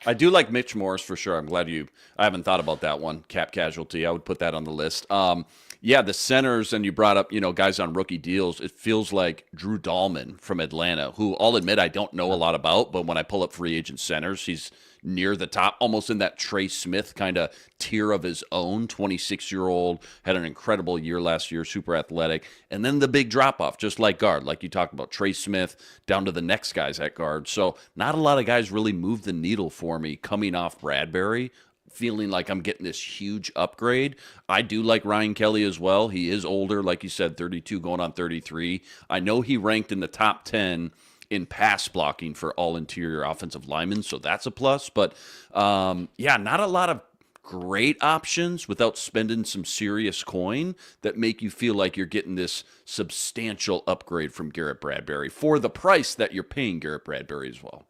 D: I do like Mitch Morse for sure. I'm glad I haven't thought about that one. Cap casualty. I would put that on the list. The centers, and you brought up, guys on rookie deals. It feels like Drew Dahlman from Atlanta, who I'll admit I don't know a lot about, but when I pull up free agent centers, he's near the top, almost in that Trey Smith kind of tier of his own. 26-year-old, had an incredible year last year, super athletic. And then the big drop-off, just like guard, like you talked about, Trey Smith down to the next guys at guard. So not a lot of guys really move the needle for me coming off Bradbury, feeling like I'm getting this huge upgrade. I do like Ryan Kelly as well. He is older, like you said, 32 going on 33. I know he ranked in the top 10 in pass blocking for all interior offensive linemen, so that's a plus. But not a lot of great options without spending some serious coin that make you feel like you're getting this substantial upgrade from Garrett Bradbury for the price that you're paying Garrett Bradbury as well.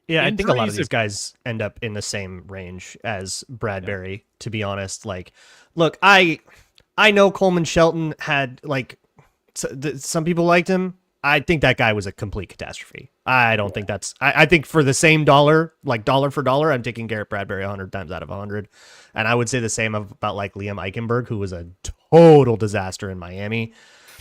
B: Yeah, I think a lot of these guys end up in the same range as Bradbury, to be honest. Like, look, I know Coleman Shelton had, some people liked him. I think that guy was a complete catastrophe. I don't think that's... I think for the same dollar, like dollar for dollar, I'm taking Garrett Bradbury 100 times out of 100. And I would say the same about, Liam Eichenberg, who was a total disaster in Miami.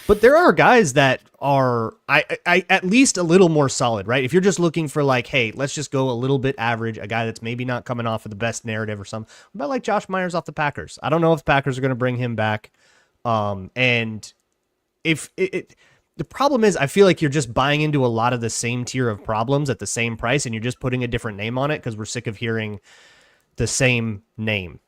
B: But there are guys that are I at least a little more solid, right? If you're just looking for like, hey, let's just go a little bit average, a guy that's maybe not coming off of the best narrative or something. What about like Josh Myers off the Packers? I don't know if the Packers are going to bring him back. And if the problem is, I feel like you're just buying into a lot of the same tier of problems at the same price, and you're just putting a different name on it because we're sick of hearing the same name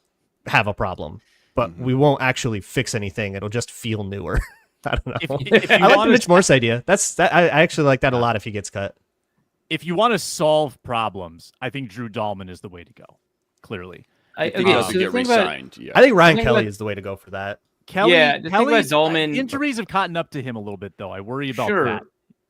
B: have a problem. But we won't actually fix anything. It'll just feel newer. I don't know.
A: If you
B: I like
A: want
B: the Mitch Morse idea. I actually like that a lot if he gets cut.
A: If you want to solve problems, I think Drew Dahlman is the way to go. Clearly,
C: I
D: He doesn't get re-signed.
B: I think Ryan
C: think
B: Kelly
C: about-
B: is the way to go for that.
A: Kelly,
C: Yeah, the thing about
A: Kelly's
C: Dahlman-
A: injuries have caught up to him a little bit, though. I worry about
C: Sure.
A: that.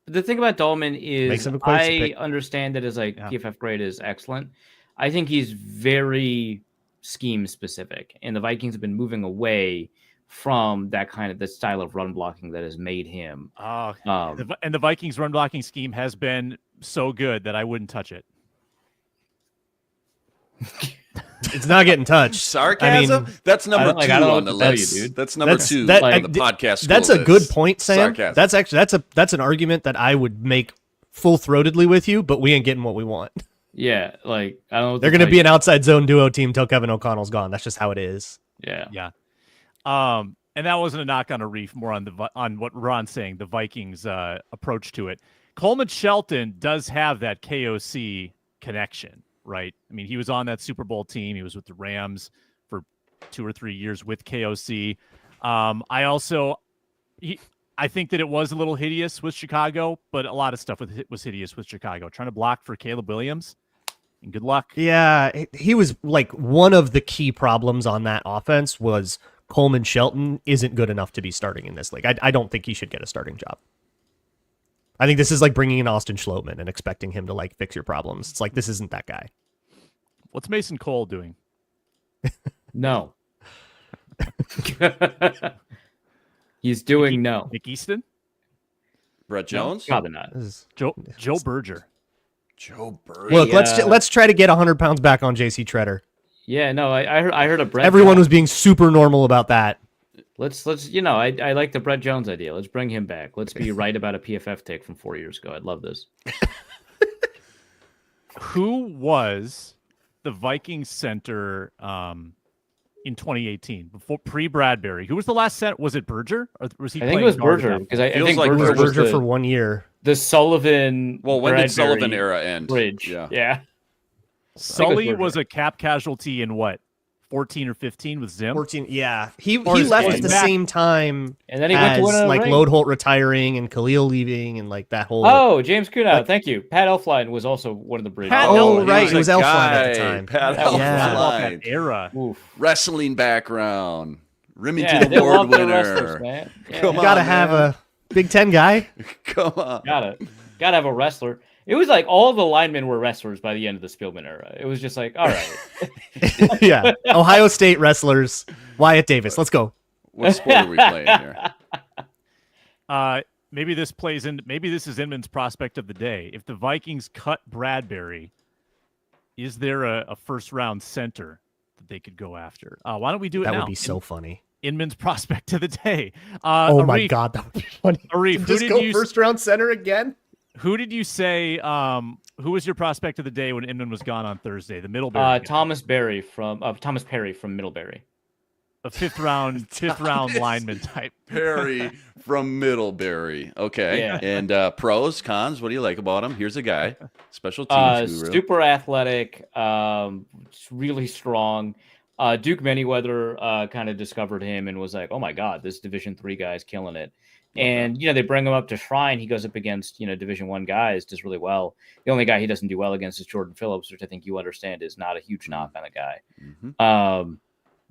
C: The thing about Dahlman
B: Makes
C: is
B: him a place to
C: I
B: pick.
C: understand that his
A: Yeah.
C: PFF grade is excellent. I think he's very scheme specific, and the Vikings have been moving away from that kind of the style of run blocking that has made him.
A: And the Vikings run blocking scheme has been so good that I wouldn't touch it.
B: It's not getting touched.
D: Sarcasm?
B: I mean,
D: That's number
C: I don't
D: two
C: know
D: on
C: what
D: the
C: to tell you,
D: list.
C: dude.
D: That's number two
B: that-
D: on
B: I-
D: the podcast.
B: that's
D: school
B: a good
D: list.
B: point, Sam.
D: Sarcasm.
B: That's an argument that I would make full-throatedly with you, but we ain't getting what we want.
C: Yeah, like I don't know.
B: They're going to be an outside zone duo team till Kevin O'Connell's gone. That's just how it is.
C: Yeah.
A: Yeah. And that wasn't a knock on a Reef, more on what Ron's saying, the Vikings approach to it. Coleman Shelton does have that KOC connection, right? I mean, he was on that Super Bowl team. He was with the Rams for 2 or 3 years with KOC. I think that it was a little hideous with Chicago, but a lot of stuff was hideous with Chicago. Trying to block for Caleb Williams, and good luck.
B: Yeah, he was like one of the key problems on that offense was Coleman Shelton isn't good enough to be starting in this league. I don't think he should get a starting job. I think this is like bringing in Austin Schlottman and expecting him to like fix your problems. It's like, this isn't that guy.
A: What's Mason Cole doing?
C: No. He's doing no.
A: Nick Easton?
D: Brett Jones?
C: Probably not.
B: This is-
A: Joe Berger.
D: Joe Burrow.
B: Look, let's try to get 100 pounds back on JC Treader.
C: Yeah, no, I heard a Brett.
B: Everyone
C: Jones.
B: was being super normal about that.
C: Let's I like the Brett Jones idea. Let's bring him back. Let's be right about a PFF take from 4 years ago. I'd love this.
A: Who was the Vikings center in 2018 before pre-Bradbury? Who was the last center? Was it Berger? Or was he?
C: I think it
A: playing
C: was
A: guard at
C: Berger
A: that
C: because I
D: Feels
C: think
D: like
C: Berger was
B: Berger
C: the,
B: for 1 year.
C: the Sullivan.
D: Well, when did
C: Bradbury
D: Sullivan era end?
C: Bridge.
D: Yeah.
C: Yeah.
A: Sully
C: Berger.
A: was a cap casualty in what, 14 or 15 with Zim?
B: 14. Yeah, he
A: Or his
B: left
A: point
B: at the
A: back.
B: same time
C: And then he went
B: as
C: to win a
B: like
C: ring.
B: Lode Holt retiring and Khalil leaving and like that whole.
C: Oh, James Kunow. Thank you. Pat Elfline was also one of the bridges.
A: Pat
B: Oh,
A: Elfline.
B: right,
D: he
B: it was
D: a
B: Elfline at the
D: guy.
B: time.
D: Pat
C: That was
B: Yeah.
D: Elfline.
A: That era.
C: Oof.
D: Wrestling background.
C: Yeah,
D: Remington
C: they
D: Award
C: love their
D: winner.
C: wrestlers, man. Yeah,
D: Come
B: You gotta
D: on,
B: have
D: man.
B: a Big Ten guy.
D: Come on.
C: gotta have a wrestler. It was like all the linemen were wrestlers by the end of the Spielman era. It was just like, all right.
B: Yeah, Ohio State wrestlers. Wyatt Davis. Let's go.
D: What sport are we playing here?
A: Maybe this plays in. Maybe this is Inman's prospect of the day. If the Vikings cut Bradbury, is there a first round center that they could go after? Why don't we do it
B: That
A: now?
B: would be so funny.
A: Inman's prospect of the day.
B: Oh my
A: Arif,
B: God, that would be funny.
A: Arif,
B: Just go first round center again.
A: Who did you say? Who was your prospect of the day when Inman was gone on Thursday? The Middlebury guy.
C: Thomas Perry from Middlebury.
A: A fifth round lineman type.
D: Perry from Middlebury. Okay.
C: Yeah.
D: And pros, cons, what do you like about him? Here's a guy. Special teams guru.
C: Super athletic, really strong. Duke Manyweather kind of discovered him and was like, oh my God, this Division III guy is killing it. And, they bring him up to Shrine. He goes up against, Division I guys, does really well. The only guy he doesn't do well against is Jordan Phillips, which I think you understand is not a huge knock on the guy.
D: Mhm.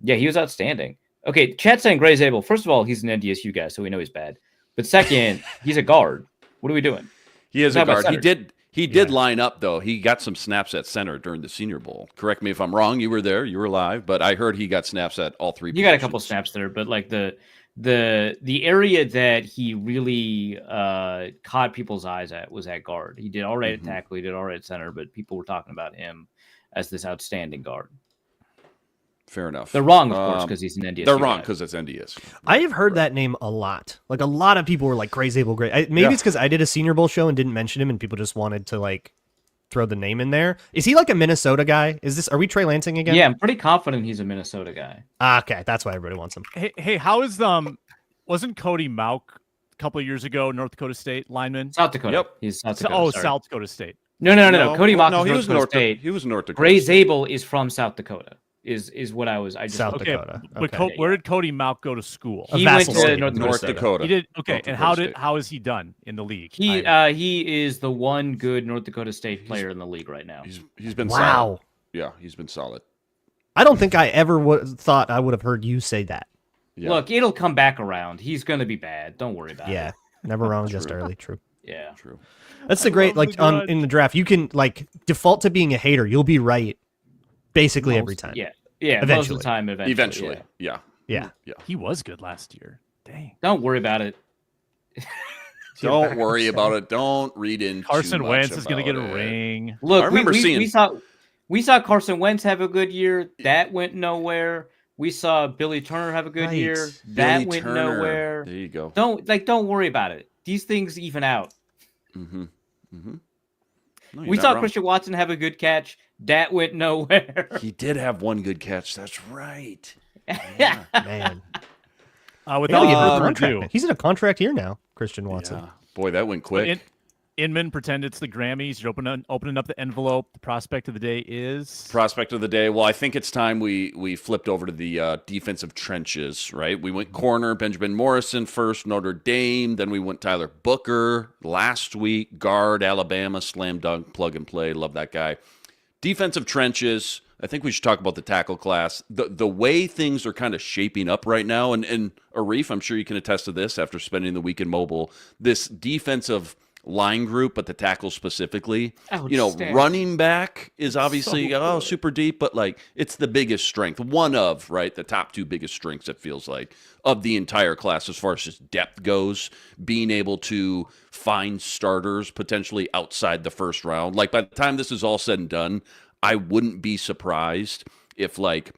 C: Yeah, he was outstanding. Okay, Chad saying Gray's able. First of all, he's an NDSU guy, so we know he's bad. But second, he's a guard. What are we doing?
D: He is
C: How
D: a
C: about
D: guard.
C: center?
D: He did line up, though. He got some snaps at center during the Senior Bowl. Correct me if I'm wrong. You were there. You were live. But I heard he got snaps at all three
C: You got a couple
D: positions.
C: snaps there, but like the area that he really caught people's eyes at was at guard. He did all right
D: Mhm.
C: at tackle, he did all right at center, but people were talking about him as this outstanding guard.
D: Fair enough.
C: They're wrong, of course, because he's an NDSU.
D: They're wrong
C: guy.
D: because it's NDSU.
B: I have heard that name a lot. Like a lot of people were like Gray Zabel, maybe it's because I did a Senior Bowl show and didn't mention him, and people just wanted to like throw the name in there. Is he like a Minnesota guy? Are we Trey Lansing again?
C: Yeah, I'm pretty confident he's a Minnesota guy.
B: Okay, that's why everybody wants him.
A: Hey, how is wasn't Cody Mauk a couple of years ago North Dakota State lineman?
C: South Dakota.
D: Yep.
C: He's South Dakota. Sorry.
A: South Dakota State.
C: No. Cody Mauk
D: no,
C: is North Dakota State.
D: He was North Dakota.
C: Gray Zabel is from South Dakota. Is what I just
B: South
A: Okay,
B: Dakota.
A: but
B: Okay.
A: where did Cody Mauk go to school?
C: He
B: A
C: went
B: vassal
C: to
B: state
C: North
B: of
D: North
B: Minnesota.
D: Dakota.
A: He did okay,
D: North
A: and
D: Dakota State.
A: how is he done in the league?
C: He is the one good North Dakota State player in the league right now.
D: He's been
B: Wow.
D: solid. Yeah, he's been solid.
B: I don't think I ever thought I would have heard you say that.
D: Yeah.
C: Look, it'll come back around. He's gonna be bad. Don't worry about
B: Yeah,
C: it.
B: never wrong, just early. True.
C: Yeah.
D: True.
B: That's the great
A: love the grudge.
B: in the draft. You can like default to being a hater. You'll be right basically every time.
C: Yeah. Yeah. Most
B: Eventually.
C: of the time,
D: Eventually.
C: yeah.
D: Yeah.
B: Yeah.
A: He was good last year. Dang.
C: Don't worry about it.
D: Don't worry about it. Don't read in.
A: Carson
D: too much
A: Wentz is going to
D: about
A: get a
D: it.
A: ring.
C: Look,
D: I remember
C: we saw Carson Wentz have a good year. That went nowhere. We saw Billy Turner have a good
B: Right.
C: year. That
D: Billy
C: went
D: Turner.
C: nowhere.
D: There you go.
C: Don't worry about it. These things even out.
D: Mm-hmm. Mm-hmm. No,
C: We saw Christian Watson have a good catch. That went nowhere.
D: He did have one good catch. That's right.
B: Man.
A: Without
B: Get rid of the
A: further
B: contract.
A: ado,
B: He's in a contract year now, Christian Watson.
D: Yeah. Boy, that went quick.
A: Inman, pretend it's the Grammys. You're opening up the envelope. The prospect of the day is
D: Prospect of the day. Well, I think it's time we flipped over to the defensive trenches, right? We went corner, Benjamin Morrison first, Notre Dame. Then we went Tyler Booker last week, guard, Alabama, slam dunk, plug and play. Love that guy. Defensive trenches. I think we should talk about the tackle class. The way things are kind of shaping up right now, and Arif, I'm sure you can attest to this after spending the week in Mobile, this defensive line group, but the tackle specifically, running back is obviously super deep, but like it's the biggest strength, one of, right, the top two biggest strengths, it feels like, of the entire class as far as just depth goes, being able to find starters potentially outside the first round. Like by the time this is all said and done, I wouldn't be surprised if like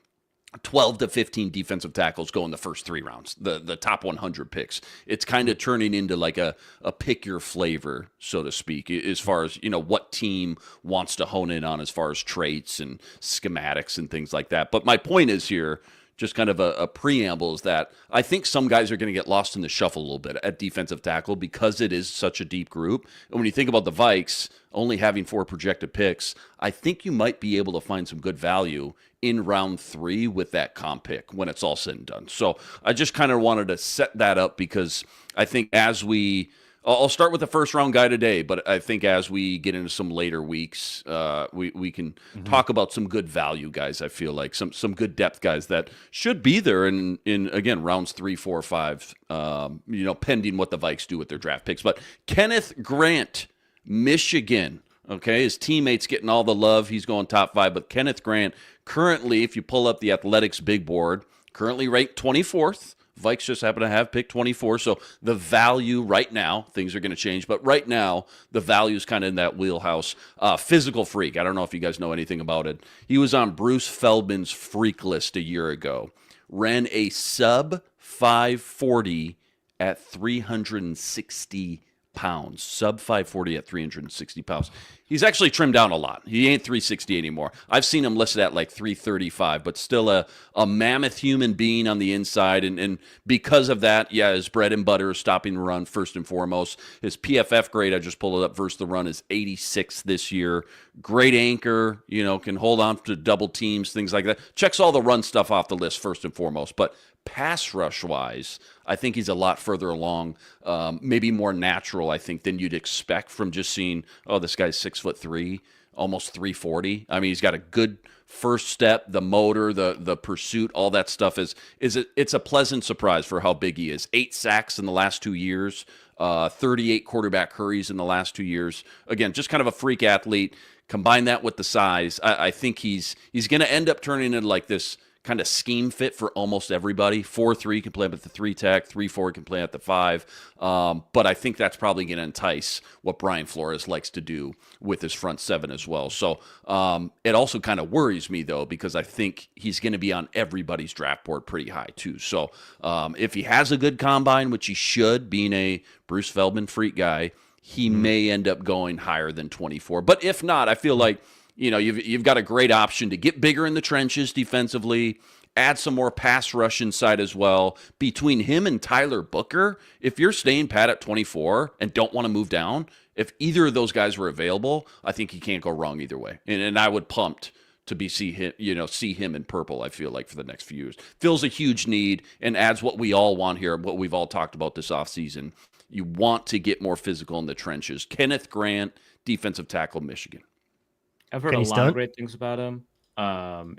D: 12 to 15 defensive tackles go in the first 3 rounds, the top 100 picks. It's kind of turning into like a pick your flavor, so to speak, as far as, what team wants to hone in on as far as traits and schematics and things like that. But my point is here, just kind of a preamble, is that I think some guys are going to get lost in the shuffle a little bit at defensive tackle because it is such a deep group. And when you think about the Vikes only having 4 projected picks, I think you might be able to find some good value in round 3 with that comp pick when it's all said and done. So I just kind of wanted to set that up because I think I'll start with the first round guy today, but I think as we get into some later weeks, we can talk about some good value guys. I feel like some good depth guys that should be there in again rounds 3, 4, 5. Pending what the Vikes do with their draft picks. But Kenneth Grant, Michigan. Okay, his teammates getting all the love. He's going top 5, but Kenneth Grant currently, if you pull up the Athletics big board, currently ranked 24th. Vikes just happen to have pick 24, so the value right now, things are going to change, but right now, the value is kind of in that wheelhouse. Physical freak, I don't know if you guys know anything about it. He was on Bruce Feldman's freak list a year ago. Ran a sub 540 at 360 pounds. Sub 540 at 360 pounds. He's actually trimmed down a lot. He ain't 360 anymore. I've seen him listed at like 335, but still a mammoth human being on the inside. And because of that, his bread and butter is stopping the run first and foremost. His PFF grade, I just pulled it up versus the run, is 86 this year. Great anchor, can hold on to double teams, things like that. Checks all the run stuff off the list first and foremost. But pass rush wise, I think he's a lot further along, maybe more natural, I think, than you'd expect from just seeing, this guy's 6'3", almost 340. I mean, he's got a good first step, the motor, the pursuit, all that stuff it's a pleasant surprise for how big he is. 8 sacks in the last 2 years, 38 quarterback hurries in the last 2 years. Again, just kind of a freak athlete. Combine that with the size, I think he's going to end up turning into like this kind of scheme fit for almost everybody. 4-3 can play up at the 3-tech, 3-4 can play at the 5. But I think that's probably going to entice what Brian Flores likes to do with his front 7 as well. So it also kind of worries me, though, because I think he's going to be on everybody's draft board pretty high, too. So if he has a good combine, which he should, being a Bruce Feldman freak guy, he may end up going higher than 24. But if not, I feel like, you've got a great option to get bigger in the trenches defensively, add some more pass rush inside as well. Between him and Tyler Booker, if you're staying pat at 24 and don't want to move down, if either of those guys were available, I think you can't go wrong either way. And I would pumped to see him in purple, I feel like, for the next few years. Fills a huge need and adds what we all want here, what we've all talked about this offseason. You want to get more physical in the trenches. Kenneth Grant, defensive tackle, Michigan.
C: I've heard a lot of great things about him.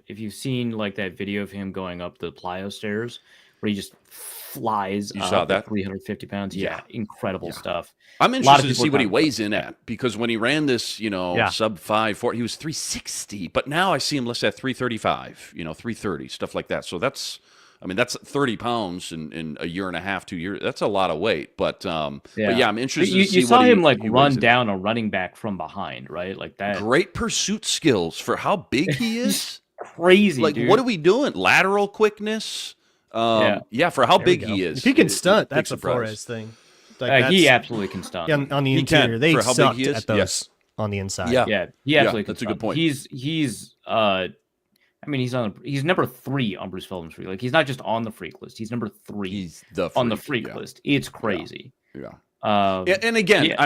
C: If you've seen like that video of him going up the plyo stairs where he just flies,
D: you saw that
C: 350 pounds. Yeah, incredible stuff.
D: I'm interested to see what he weighs in at, because when he ran this, sub 5'4", he was 360, but now I see him listed at 335, 330, stuff like that. So that's 30 pounds in a year and a half, 2 years. That's a lot of weight. But I'm interested to see
C: you saw
D: what
C: him
D: he
C: run down a running back from behind, right? Like that.
D: Great pursuit skills for how big he is.
C: Crazy,
D: like,
C: dude.
D: What are we doing? Lateral quickness. For how big he is.
B: If he can stunt, that's a Flores thing.
C: He absolutely can stunt.
B: Yeah, on the interior, they sucked at those on the inside.
C: Yeah, he absolutely can
D: that's
C: stunt.
D: a good point.
C: He's number 3 on Bruce Feldman's freak. Like, he's not just on the freak list. He's number 3
D: He's the
C: on the freak list. It's crazy.
D: And again,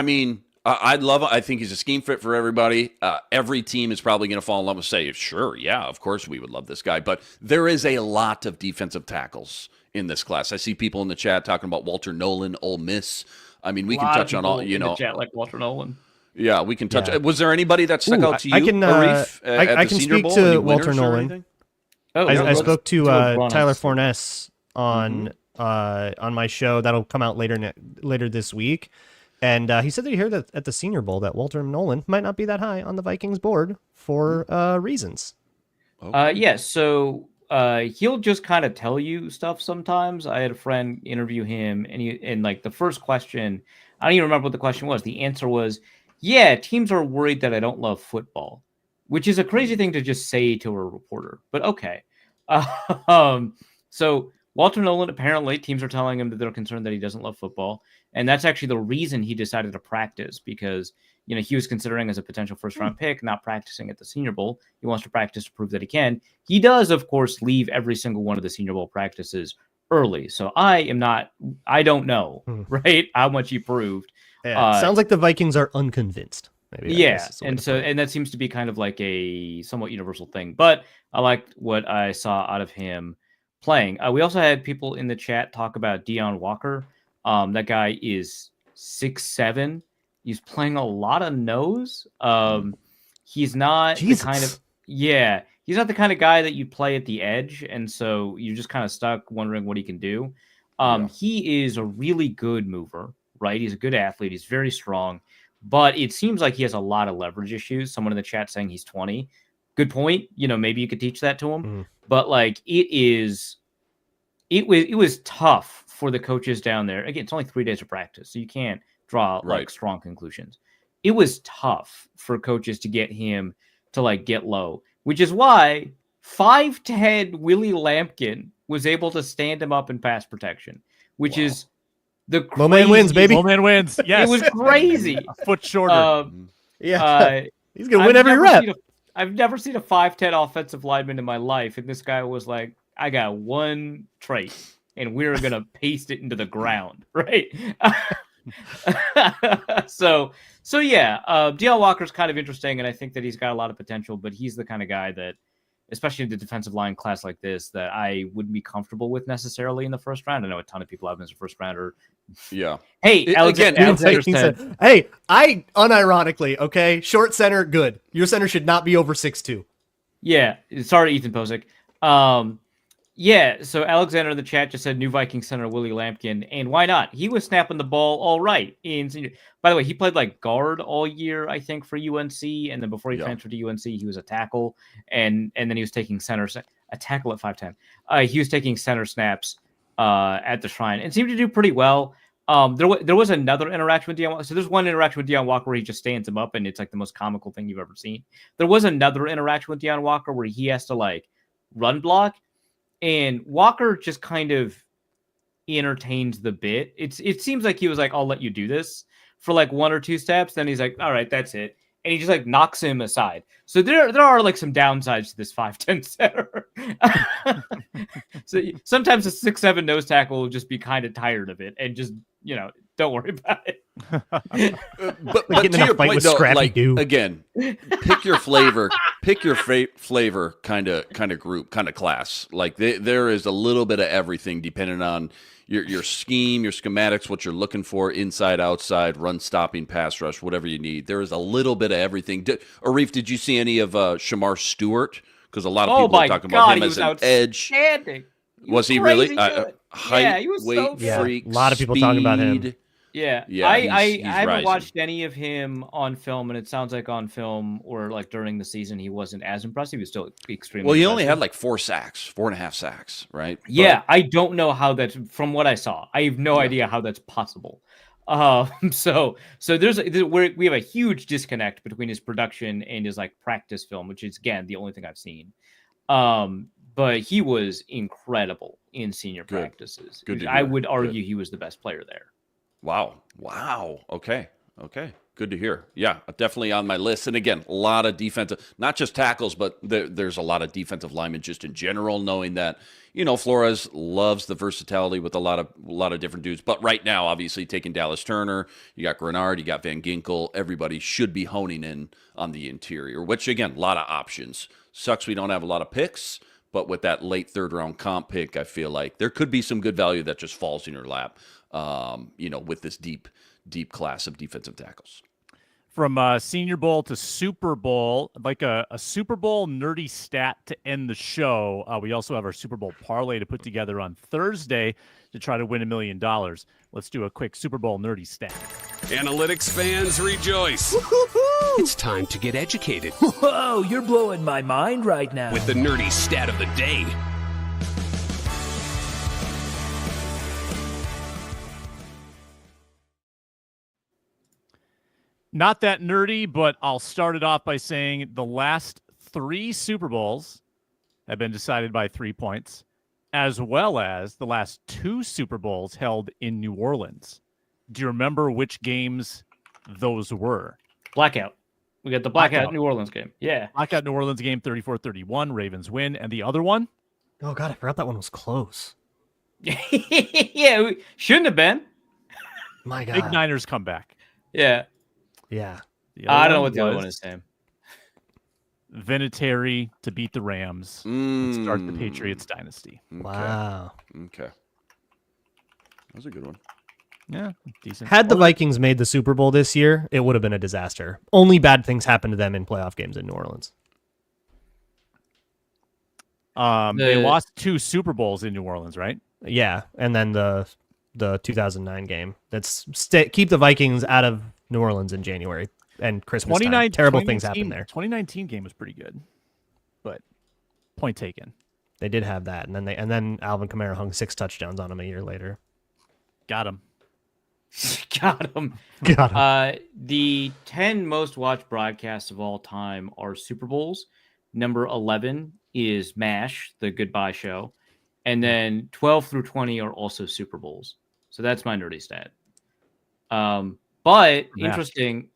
D: I'd love it. I think he's a scheme fit for everybody. Every team is probably going to fall in love and say, sure, yeah, of course we would love this guy. But there is a lot of defensive tackles in this class. I see people in the chat talking about Walter Nolan, Ole Miss. We can touch on all,
C: in the chat like Walter Nolan.
D: Yeah, we can touch. Was there anybody that stuck out to you?
B: I can
D: Senior
B: speak
D: Bowl?
B: to Walter Nolan. I spoke to Tyler Forness
C: Mm-hmm.
B: on my show that'll come out later this week, and he said that he heard that at the Senior Bowl that Walter Nolan might not be that high on the Vikings board for reasons.
C: So he'll just kind of tell you stuff sometimes. I had a friend interview him, and like the first question, I don't even remember what the question was. The answer was, yeah, teams are worried that I don't love football, which is a crazy thing to just say to a reporter, but okay. So Walter Nolan, apparently teams are telling him that they're concerned that he doesn't love football. And that's actually the reason he decided to practice, because, he was considering as a potential first-round pick, not practicing at the Senior Bowl. He wants to practice to prove that he can. He does, of course, leave every single one of the Senior Bowl practices early. So I don't know, right, how much he proved.
B: Yeah, sounds like the Vikings are unconvinced. Maybe,
C: and that seems to be kind of like a somewhat universal thing. But I liked what I saw out of him playing. We also had people in the chat talk about Deion Walker. That guy is 6'7". He's playing a lot of nose. He's not the kind of he's not the kind of guy that you play at the edge, and so you're just kind of stuck wondering what he can do. He is a really good mover, right? He's a good athlete. He's very strong, but it seems like he has a lot of leverage issues. Someone in the chat saying he's 20. Good point. Maybe you could teach that to him. But like it was tough for the coaches down there. Again, it's only 3 days of practice, so you can't draw like strong conclusions. It was tough for coaches to get him to like get low, which is why 5'10" Willie Lampkin was able to stand him up in pass protection, which is the crazy.
B: Low man wins, baby.
A: Low man wins. Yes.
C: It was crazy.
A: A foot shorter.
B: He's gonna win every rep.
C: I've never seen a 5'10" offensive lineman in my life, and this guy was like, I got one trait, and we're gonna paste it into the ground, right? So Deion Walker's kind of interesting, and I think that he's got a lot of potential, but he's the kind of guy that, especially in the defensive line class like this, that I wouldn't be comfortable with necessarily in the first round. I know a ton of people have him as a first rounder.
D: Yeah.
C: Hey, Alexander said,
B: hey, I unironically, okay, short center, good. Your center should not be over 6'2".
C: Yeah. Sorry, Ethan Posick. So Alexander in the chat just said new Viking center Willie Lampkin, and why not? He was snapping the ball all right in senior. By the way, he played like guard all year, I think, for UNC, and then before he transferred to UNC, he was a tackle, and then he was taking center. a tackle at 5'10". He was taking center snaps at the Shrine and seemed to do pretty well. There was another interaction with Deion Walker. So there's one interaction with Deion Walker where he just stands him up, and it's like the most comical thing you've ever seen. There was another interaction with Deion Walker where he has to like run block, and Walker just kind of entertains the bit. It seems like he was like, "I'll let you do this" for like 1 or 2 steps. Then he's like, "All right, that's it." And he just like knocks him aside. So there are like some downsides to this 5'10" center. So sometimes a 6'7" nose tackle will just be kind of tired of it and just, don't worry about it.
D: But
B: getting
D: to
B: in a
D: your
B: fight
D: point,
B: with
D: though,
B: Scrappy
D: like
B: Doo.
D: again, pick your flavor, flavor kind of group, kind of class. Like there is a little bit of everything depending on your scheme, your schematics, what you're looking for, inside, outside, run stopping, pass rush, whatever you need. There is a little bit of everything. Arif, did you see any of Shamar Stewart? Because a lot of people are talking about him as an edge. Was he really? Height,
C: he was
D: weight,
C: so
D: freak,
B: a lot of people talking about him.
D: speed.
C: Yeah,
D: he's
C: I haven't
D: rising.
C: watched any of him on film, and it sounds like on film or like during the season he wasn't as impressive. He was still extremely.
D: Well, he only
C: impressive.
D: had like 4.5 sacks, right?
C: Yeah, I don't know how that's from what I saw. I have no idea how that's possible. So we have a huge disconnect between his production and his like practice film, which is again the only thing I've seen. But he was incredible in senior practices.
D: Good to
C: I
D: hear.
C: would argue
D: Good.
C: he was the best player there.
D: Wow. Okay. Good to hear. Yeah, definitely on my list. And again, a lot of defensive, not just tackles, but there's a lot of defensive linemen just in general, knowing that, Flores loves the versatility with a lot of different dudes. But right now, obviously, taking Dallas Turner, you got Grenard, you got Van Ginkel, everybody should be honing in on the interior, which, again, a lot of options. Sucks we don't have a lot of picks, but with that late third-round comp pick, I feel like there could be some good value that just falls in your lap, with this deep class of defensive tackles.
A: From Senior Bowl to Super Bowl, like a Super Bowl nerdy stat to end the show. We also have our Super Bowl parlay to put together on Thursday to try to win $1 million. Let's do a quick Super Bowl nerdy stat.
F: Analytics fans rejoice. It's time to get educated
G: Whoa, you're blowing my mind right now.
F: with the nerdy stat of the day.
A: Not that nerdy, but I'll start it off by saying the last 3 Super Bowls have been decided by 3 points, as well as the last 2 Super Bowls held in New Orleans. Do you remember which games those were?
C: Blackout. We got the blackout New Orleans game. Yeah.
A: Blackout New Orleans game, 34-31. Ravens win. And the other one?
B: Oh, God, I forgot that one was close.
C: Yeah, we shouldn't have been.
B: My God.
A: Big Niners comeback.
C: Yeah.
B: Yeah.
A: The
C: I
A: other
C: don't know
A: one
C: what the other
A: was
C: one is, Sam.
A: Vinatieri to beat the Rams and start the Patriots dynasty.
B: Wow.
D: Okay. That was a good one.
A: Yeah, decent.
B: Had the Vikings made the Super Bowl this year, it would have been a disaster. Only bad things happened to them in playoff games in New Orleans.
A: They lost 2 Super Bowls in New Orleans, right?
B: Yeah, and then the 2009 game. That's keep the Vikings out of New Orleans in January and Christmas time. Terrible things happened there.
A: 2019 game was pretty good, but point taken.
B: They did have that, and then Alvin Kamara hung 6 touchdowns on him a year later.
A: Got him.
C: Got him. The 10 most watched broadcasts of all time are Super Bowls. Number 11 is MASH, the Goodbye Show. And then 12 through 20 are also Super Bowls. So that's my nerdy stat. But interesting,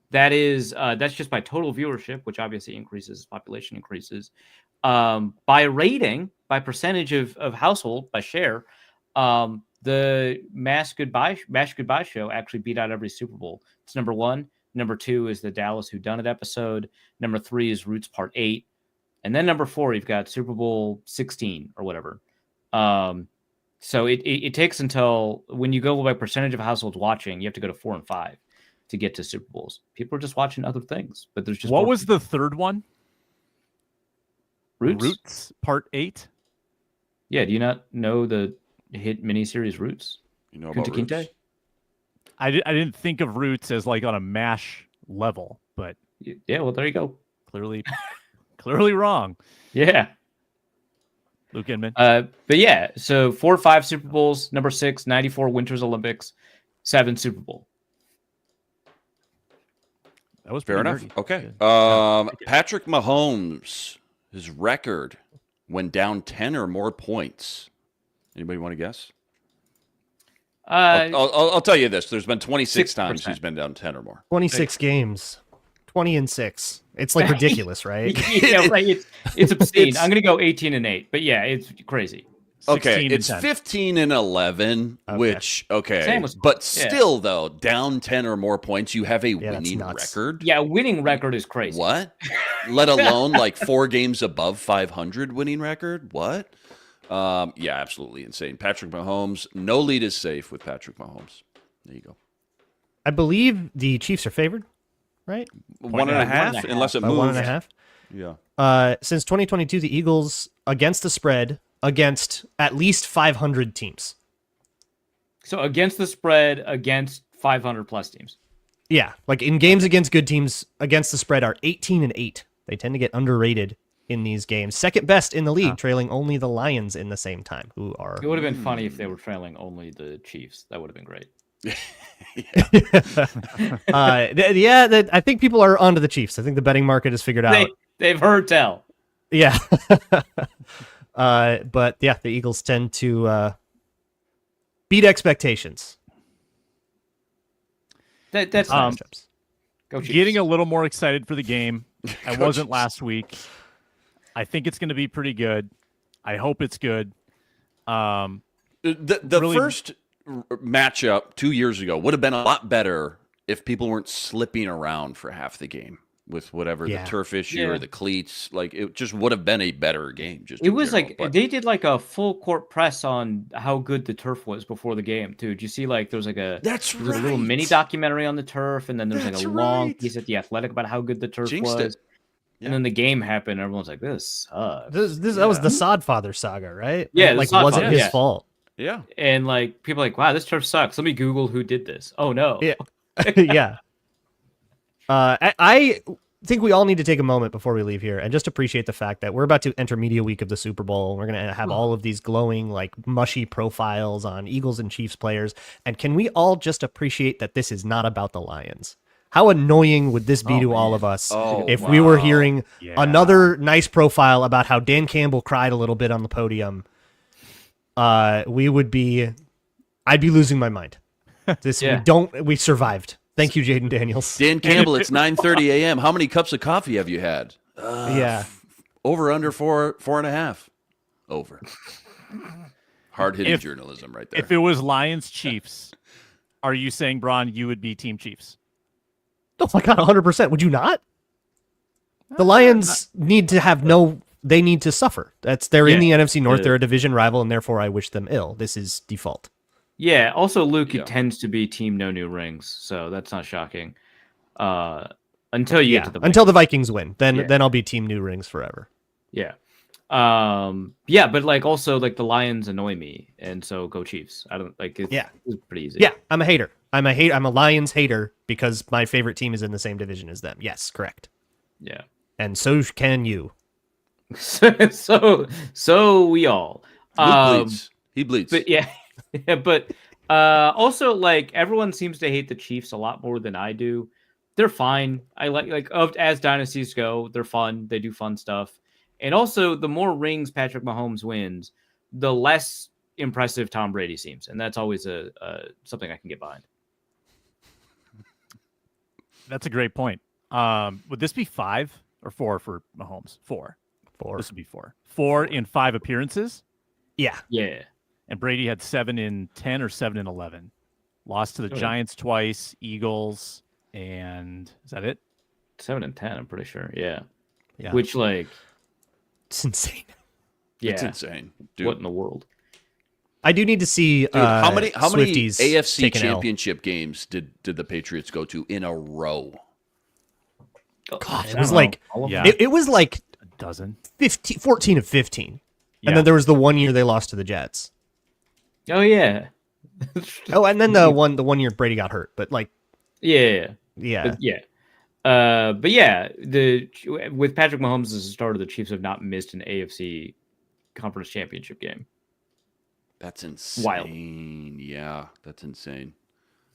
C: that's just by total viewership, which obviously increases as population increases. By rating, by percentage of household, by share, the MASH Goodbye Show actually beat out every Super Bowl. It's number 1. Number 2 is the Dallas Whodunit episode. Number 3 is Roots Part 8. And then number 4, you've got Super Bowl 16 or whatever. So it takes until when you go by percentage of households watching, you have to go to 4 and 5 to get to Super Bowls. People are just watching other things, but there's just
A: what was the third one?
C: Roots
A: Part 8.
C: Yeah, do you not know the hit miniseries Roots?
D: You know about Roots?
A: I didn't think of Roots as like on a MASH level, but
C: yeah, well there you go.
A: Clearly wrong.
C: Yeah.
A: Luke Inman.
C: But yeah, so 4 or 5 Super Bowls, number 6, 94 Winters Olympics, 7 Super Bowl.
A: That was
D: Fair
A: pretty
D: enough.
A: nerdy.
D: Okay. Patrick Mahomes, his record when down 10 or more points. Anybody want to guess? I'll tell you this. There's been 26 times
C: 6%.
D: he's been down 10 or more.
B: 26 games, 20-6. It's like ridiculous, right?
C: Yeah, right. It's obscene. I'm going to go 18-8, but yeah, it's crazy.
D: Okay,
A: 16
D: it's
A: and 10.
D: 15 and 11, which,
C: Same was-
D: but
C: yeah.
D: still, though, down 10 or more points, you have a
B: that's
D: winning
B: nuts.
D: record?
C: Yeah, winning record is crazy.
D: What? Let alone like 4 games above 500 winning record? What? Yeah, absolutely insane. Patrick Mahomes, no lead is safe with Patrick Mahomes. There you go.
B: I believe the Chiefs are favored, right?
D: 1.5, unless it
B: By
D: moves.
B: 1.5.
D: Yeah.
B: Since 2022, the Eagles against the spread against at least 500 teams.
C: So against the spread, against 500 plus teams.
B: Yeah, like in games against good teams, against the spread are 18-8. They tend to get underrated in these games. Second best in the league, trailing only the Lions in the same time, who are.
C: It would have been funny if they were trailing only the Chiefs. That would have been great.
B: I think people are onto the Chiefs. I think the betting market has figured out.
C: They've heard tell.
B: Yeah. But yeah, the Eagles tend to beat expectations.
C: That's
A: Um,
C: nice. Go Chiefs.
A: Getting a little more excited for the game. I
D: Go
A: wasn't
D: Chiefs.
A: last week. I think it's going to be pretty good. I hope it's good.
D: The
A: Really-
D: first matchup 2 years ago would have been a lot better if people weren't slipping around for half the game with whatever
B: Yeah.
D: the turf issue
C: Yeah.
D: or the cleats. Like, it just would have been a better game. Just
C: It
D: in
C: was
D: general,
C: like
D: but-
C: they did like a full court press on how good the turf was before the game too. Did you see like there's like a
D: That's
C: there's a little
D: right.
C: mini documentary on the turf, and then there's like
D: That's
C: a long
D: right.
C: piece at the Athletic about how good the turf
D: Jinxed
C: was.
D: it. Yeah.
C: And then the game happened. And everyone's like, "This sucks."
B: That was the Sodfather saga, right?
C: Yeah, the
B: like
C: Sodfather,
B: wasn't his
C: yeah.
B: fault.
D: Yeah.
C: And like people are like, "Wow, this turf sucks." Let me Google who did this. Oh no.
B: Yeah. Yeah. I think we all need to take a moment before we leave here and just appreciate the fact that we're about to enter media week of the Super Bowl. We're going to have all of these glowing, like mushy profiles on Eagles and Chiefs players. And can we all just appreciate that this is not about the Lions? How annoying would this be to all of us if we were hearing another nice profile about how Dan Campbell cried a little bit on the podium? I'd be losing my mind. We survived. Thank you, Jaden Daniels.
D: Dan Campbell, it's 9:30 a.m. How many cups of coffee have you had?
B: Yeah.
D: Over, under, 4.5. Over. Hard-hitting journalism right there.
A: If it was Lions Chiefs, are you saying, Braun, you would be Team Chiefs?
B: Oh my God, 100%. Would you not? The Lions need to suffer. They're in the NFC North. They're a division rival, and therefore I wish them ill. This is default.
C: Yeah. Also, Luke tends to be team no new rings, so that's not shocking. Until you get to the
B: until the Vikings win, then I'll be team new rings forever.
C: Yeah. But like also like the Lions annoy me, and so go Chiefs. I don't like it.
B: Yeah.
C: It's pretty easy.
B: Yeah, I'm a hater. I'm a Lions hater because my favorite team is in the same division as them. Yes, correct.
C: Yeah.
B: And so can you.
C: so we all.
D: Luke bleeds. He bleeds.
C: But yeah. But also like everyone seems to hate the Chiefs a lot more than I do. They're fine. I like as dynasties go, they're fun. They do fun stuff. And also the more rings Patrick Mahomes wins, the less impressive Tom Brady seems. And that's always a something I can get behind.
A: That's a great point. Would this be 5 or 4 for Mahomes? 4. This would be 4. 4 in 5 appearances.
B: Yeah.
C: Yeah.
A: And Brady had 7 in 10 or 7 in 11. Lost to the Giants twice, Eagles, and is that it?
C: 7 and 10, I'm pretty sure. Yeah.
A: Yeah.
C: Which like
B: It's insane.
C: yeah.
D: It's insane. Dude.
C: What in the world?
B: I do need to see
D: Dude, how many
B: Swifties
D: AFC
B: take an L.
D: championship games did the Patriots go to in a row?
B: God, it was like
A: Yeah.
B: it was like
A: A dozen.
B: 14 of 15.
A: Yeah.
B: And then there was the 1 year they lost to the Jets.
C: Oh yeah.
B: Oh, and then the one year Brady got hurt. But like,
C: Yeah.
B: yeah.
C: But yeah, with Patrick Mahomes as the starter, the Chiefs have not missed an AFC conference championship game.
D: That's insane.
C: Wild.
D: Yeah, that's insane.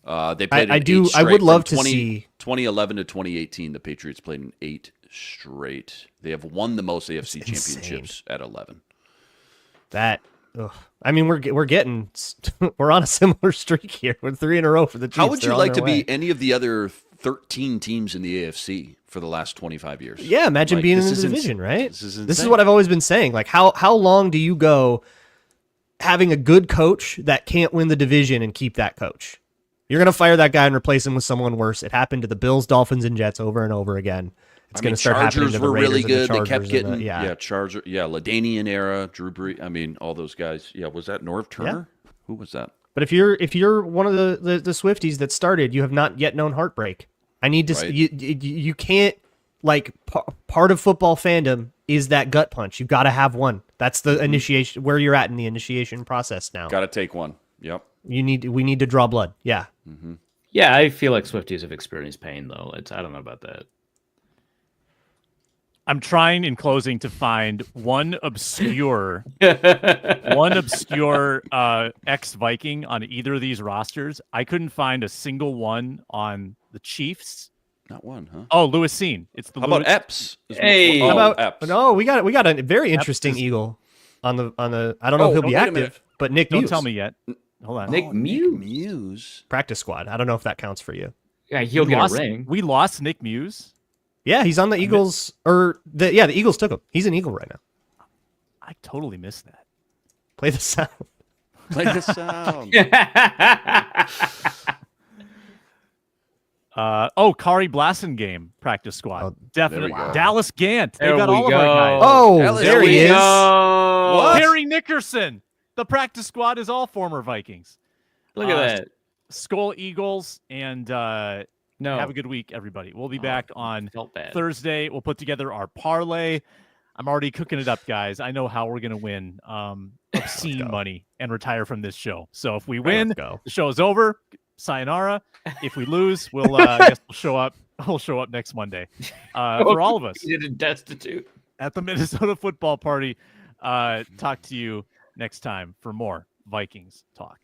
D: They played.
B: I would love to see
D: 2011 to 2018. The Patriots played in 8 straight. They have won the most AFC championships at 11.
B: that. Ugh. I mean, we're getting we're on a similar streak here. We're 3 in a row for the Chiefs.
D: How would you
B: They're
D: like
B: on
D: to
B: their way.
D: be any of the other 13 teams in the AFC for the last 25 years?
B: Yeah, imagine
D: Like,
B: being in
D: this
B: the
D: is
B: division, right?
D: This is
B: This is
D: insane.
B: what I've always been saying. Like, how long do you go having a good coach that can't win the division and keep that coach? You're going to fire that guy and replace him with someone worse. It happened to the Bills, Dolphins, and Jets over and over again. It's going to start happening
D: Chargers
B: to the
D: were
B: Raiders
D: really
B: and the
D: good. They
B: Chargers
D: kept
B: and
D: getting
B: the-
D: Charger, Ladainian era, Drew Brees. I mean, all those guys. Yeah, was that Norv Turner? Who was that?
B: But if you're one of the Swifties that started, you have not yet known heartbreak. I need to.
D: Right.
B: You can't like part of football fandom is that gut punch. You got to have one. That's the initiation where you're at in the initiation process now.
D: Got to take one. Yep.
B: We need to draw blood. Yeah.
C: Yeah, I feel like Swifties have experienced pain though. I don't know about that.
A: I'm trying in closing to find one obscure ex-Viking on either of these rosters. I couldn't find a single one on the Chiefs.
D: Not one, huh?
A: Oh, Lewis Seen. It's the
D: How
A: Lewis-
D: about Epps?
C: Hey!
D: Oh,
B: How about
D: Epps.
B: no? We got a very interesting
A: is-
B: Eagle on the. I don't know if he'll be
D: wait a minute.
B: active, but Nick
A: Don't
B: Muse,
A: tell me yet. Hold on.
C: Nick Muse.
D: Muse.
B: practice squad. I don't know if that counts for you.
C: Yeah, he'll
A: We
C: get
A: lost-
C: a ring.
A: We lost Nick Muse.
B: Yeah, he's on the Eagles, the Eagles took him. He's an Eagle right now.
A: I totally missed that.
B: Play the sound.
D: Play the sound.
A: Kari Blasingame practice squad.
B: Oh,
A: Definitely.
D: there we go.
A: Dallas Gant. They
C: There
A: got
C: we
A: all of our
C: go.
A: guys.
B: Oh,
D: Dallas
B: there he
D: Gant.
B: is.
C: What?
A: Harry Nickerson. The practice squad is all former Vikings.
C: Look at that.
A: Skull Eagles, and
C: No.
A: have a good week, everybody. We'll be back on
C: Felt bad.
A: Thursday. We'll put together our parlay. I'm already cooking it up, guys. I know how we're going to win obscene money and retire from this show. So if we win,
B: Let's go.
A: the show's over. Sayonara. If we lose, I guess we'll show up. We'll show up next Monday for all of us
C: Defeated and destitute.
A: at the Minnesota Football Party. Talk to you next time for more Vikings talk.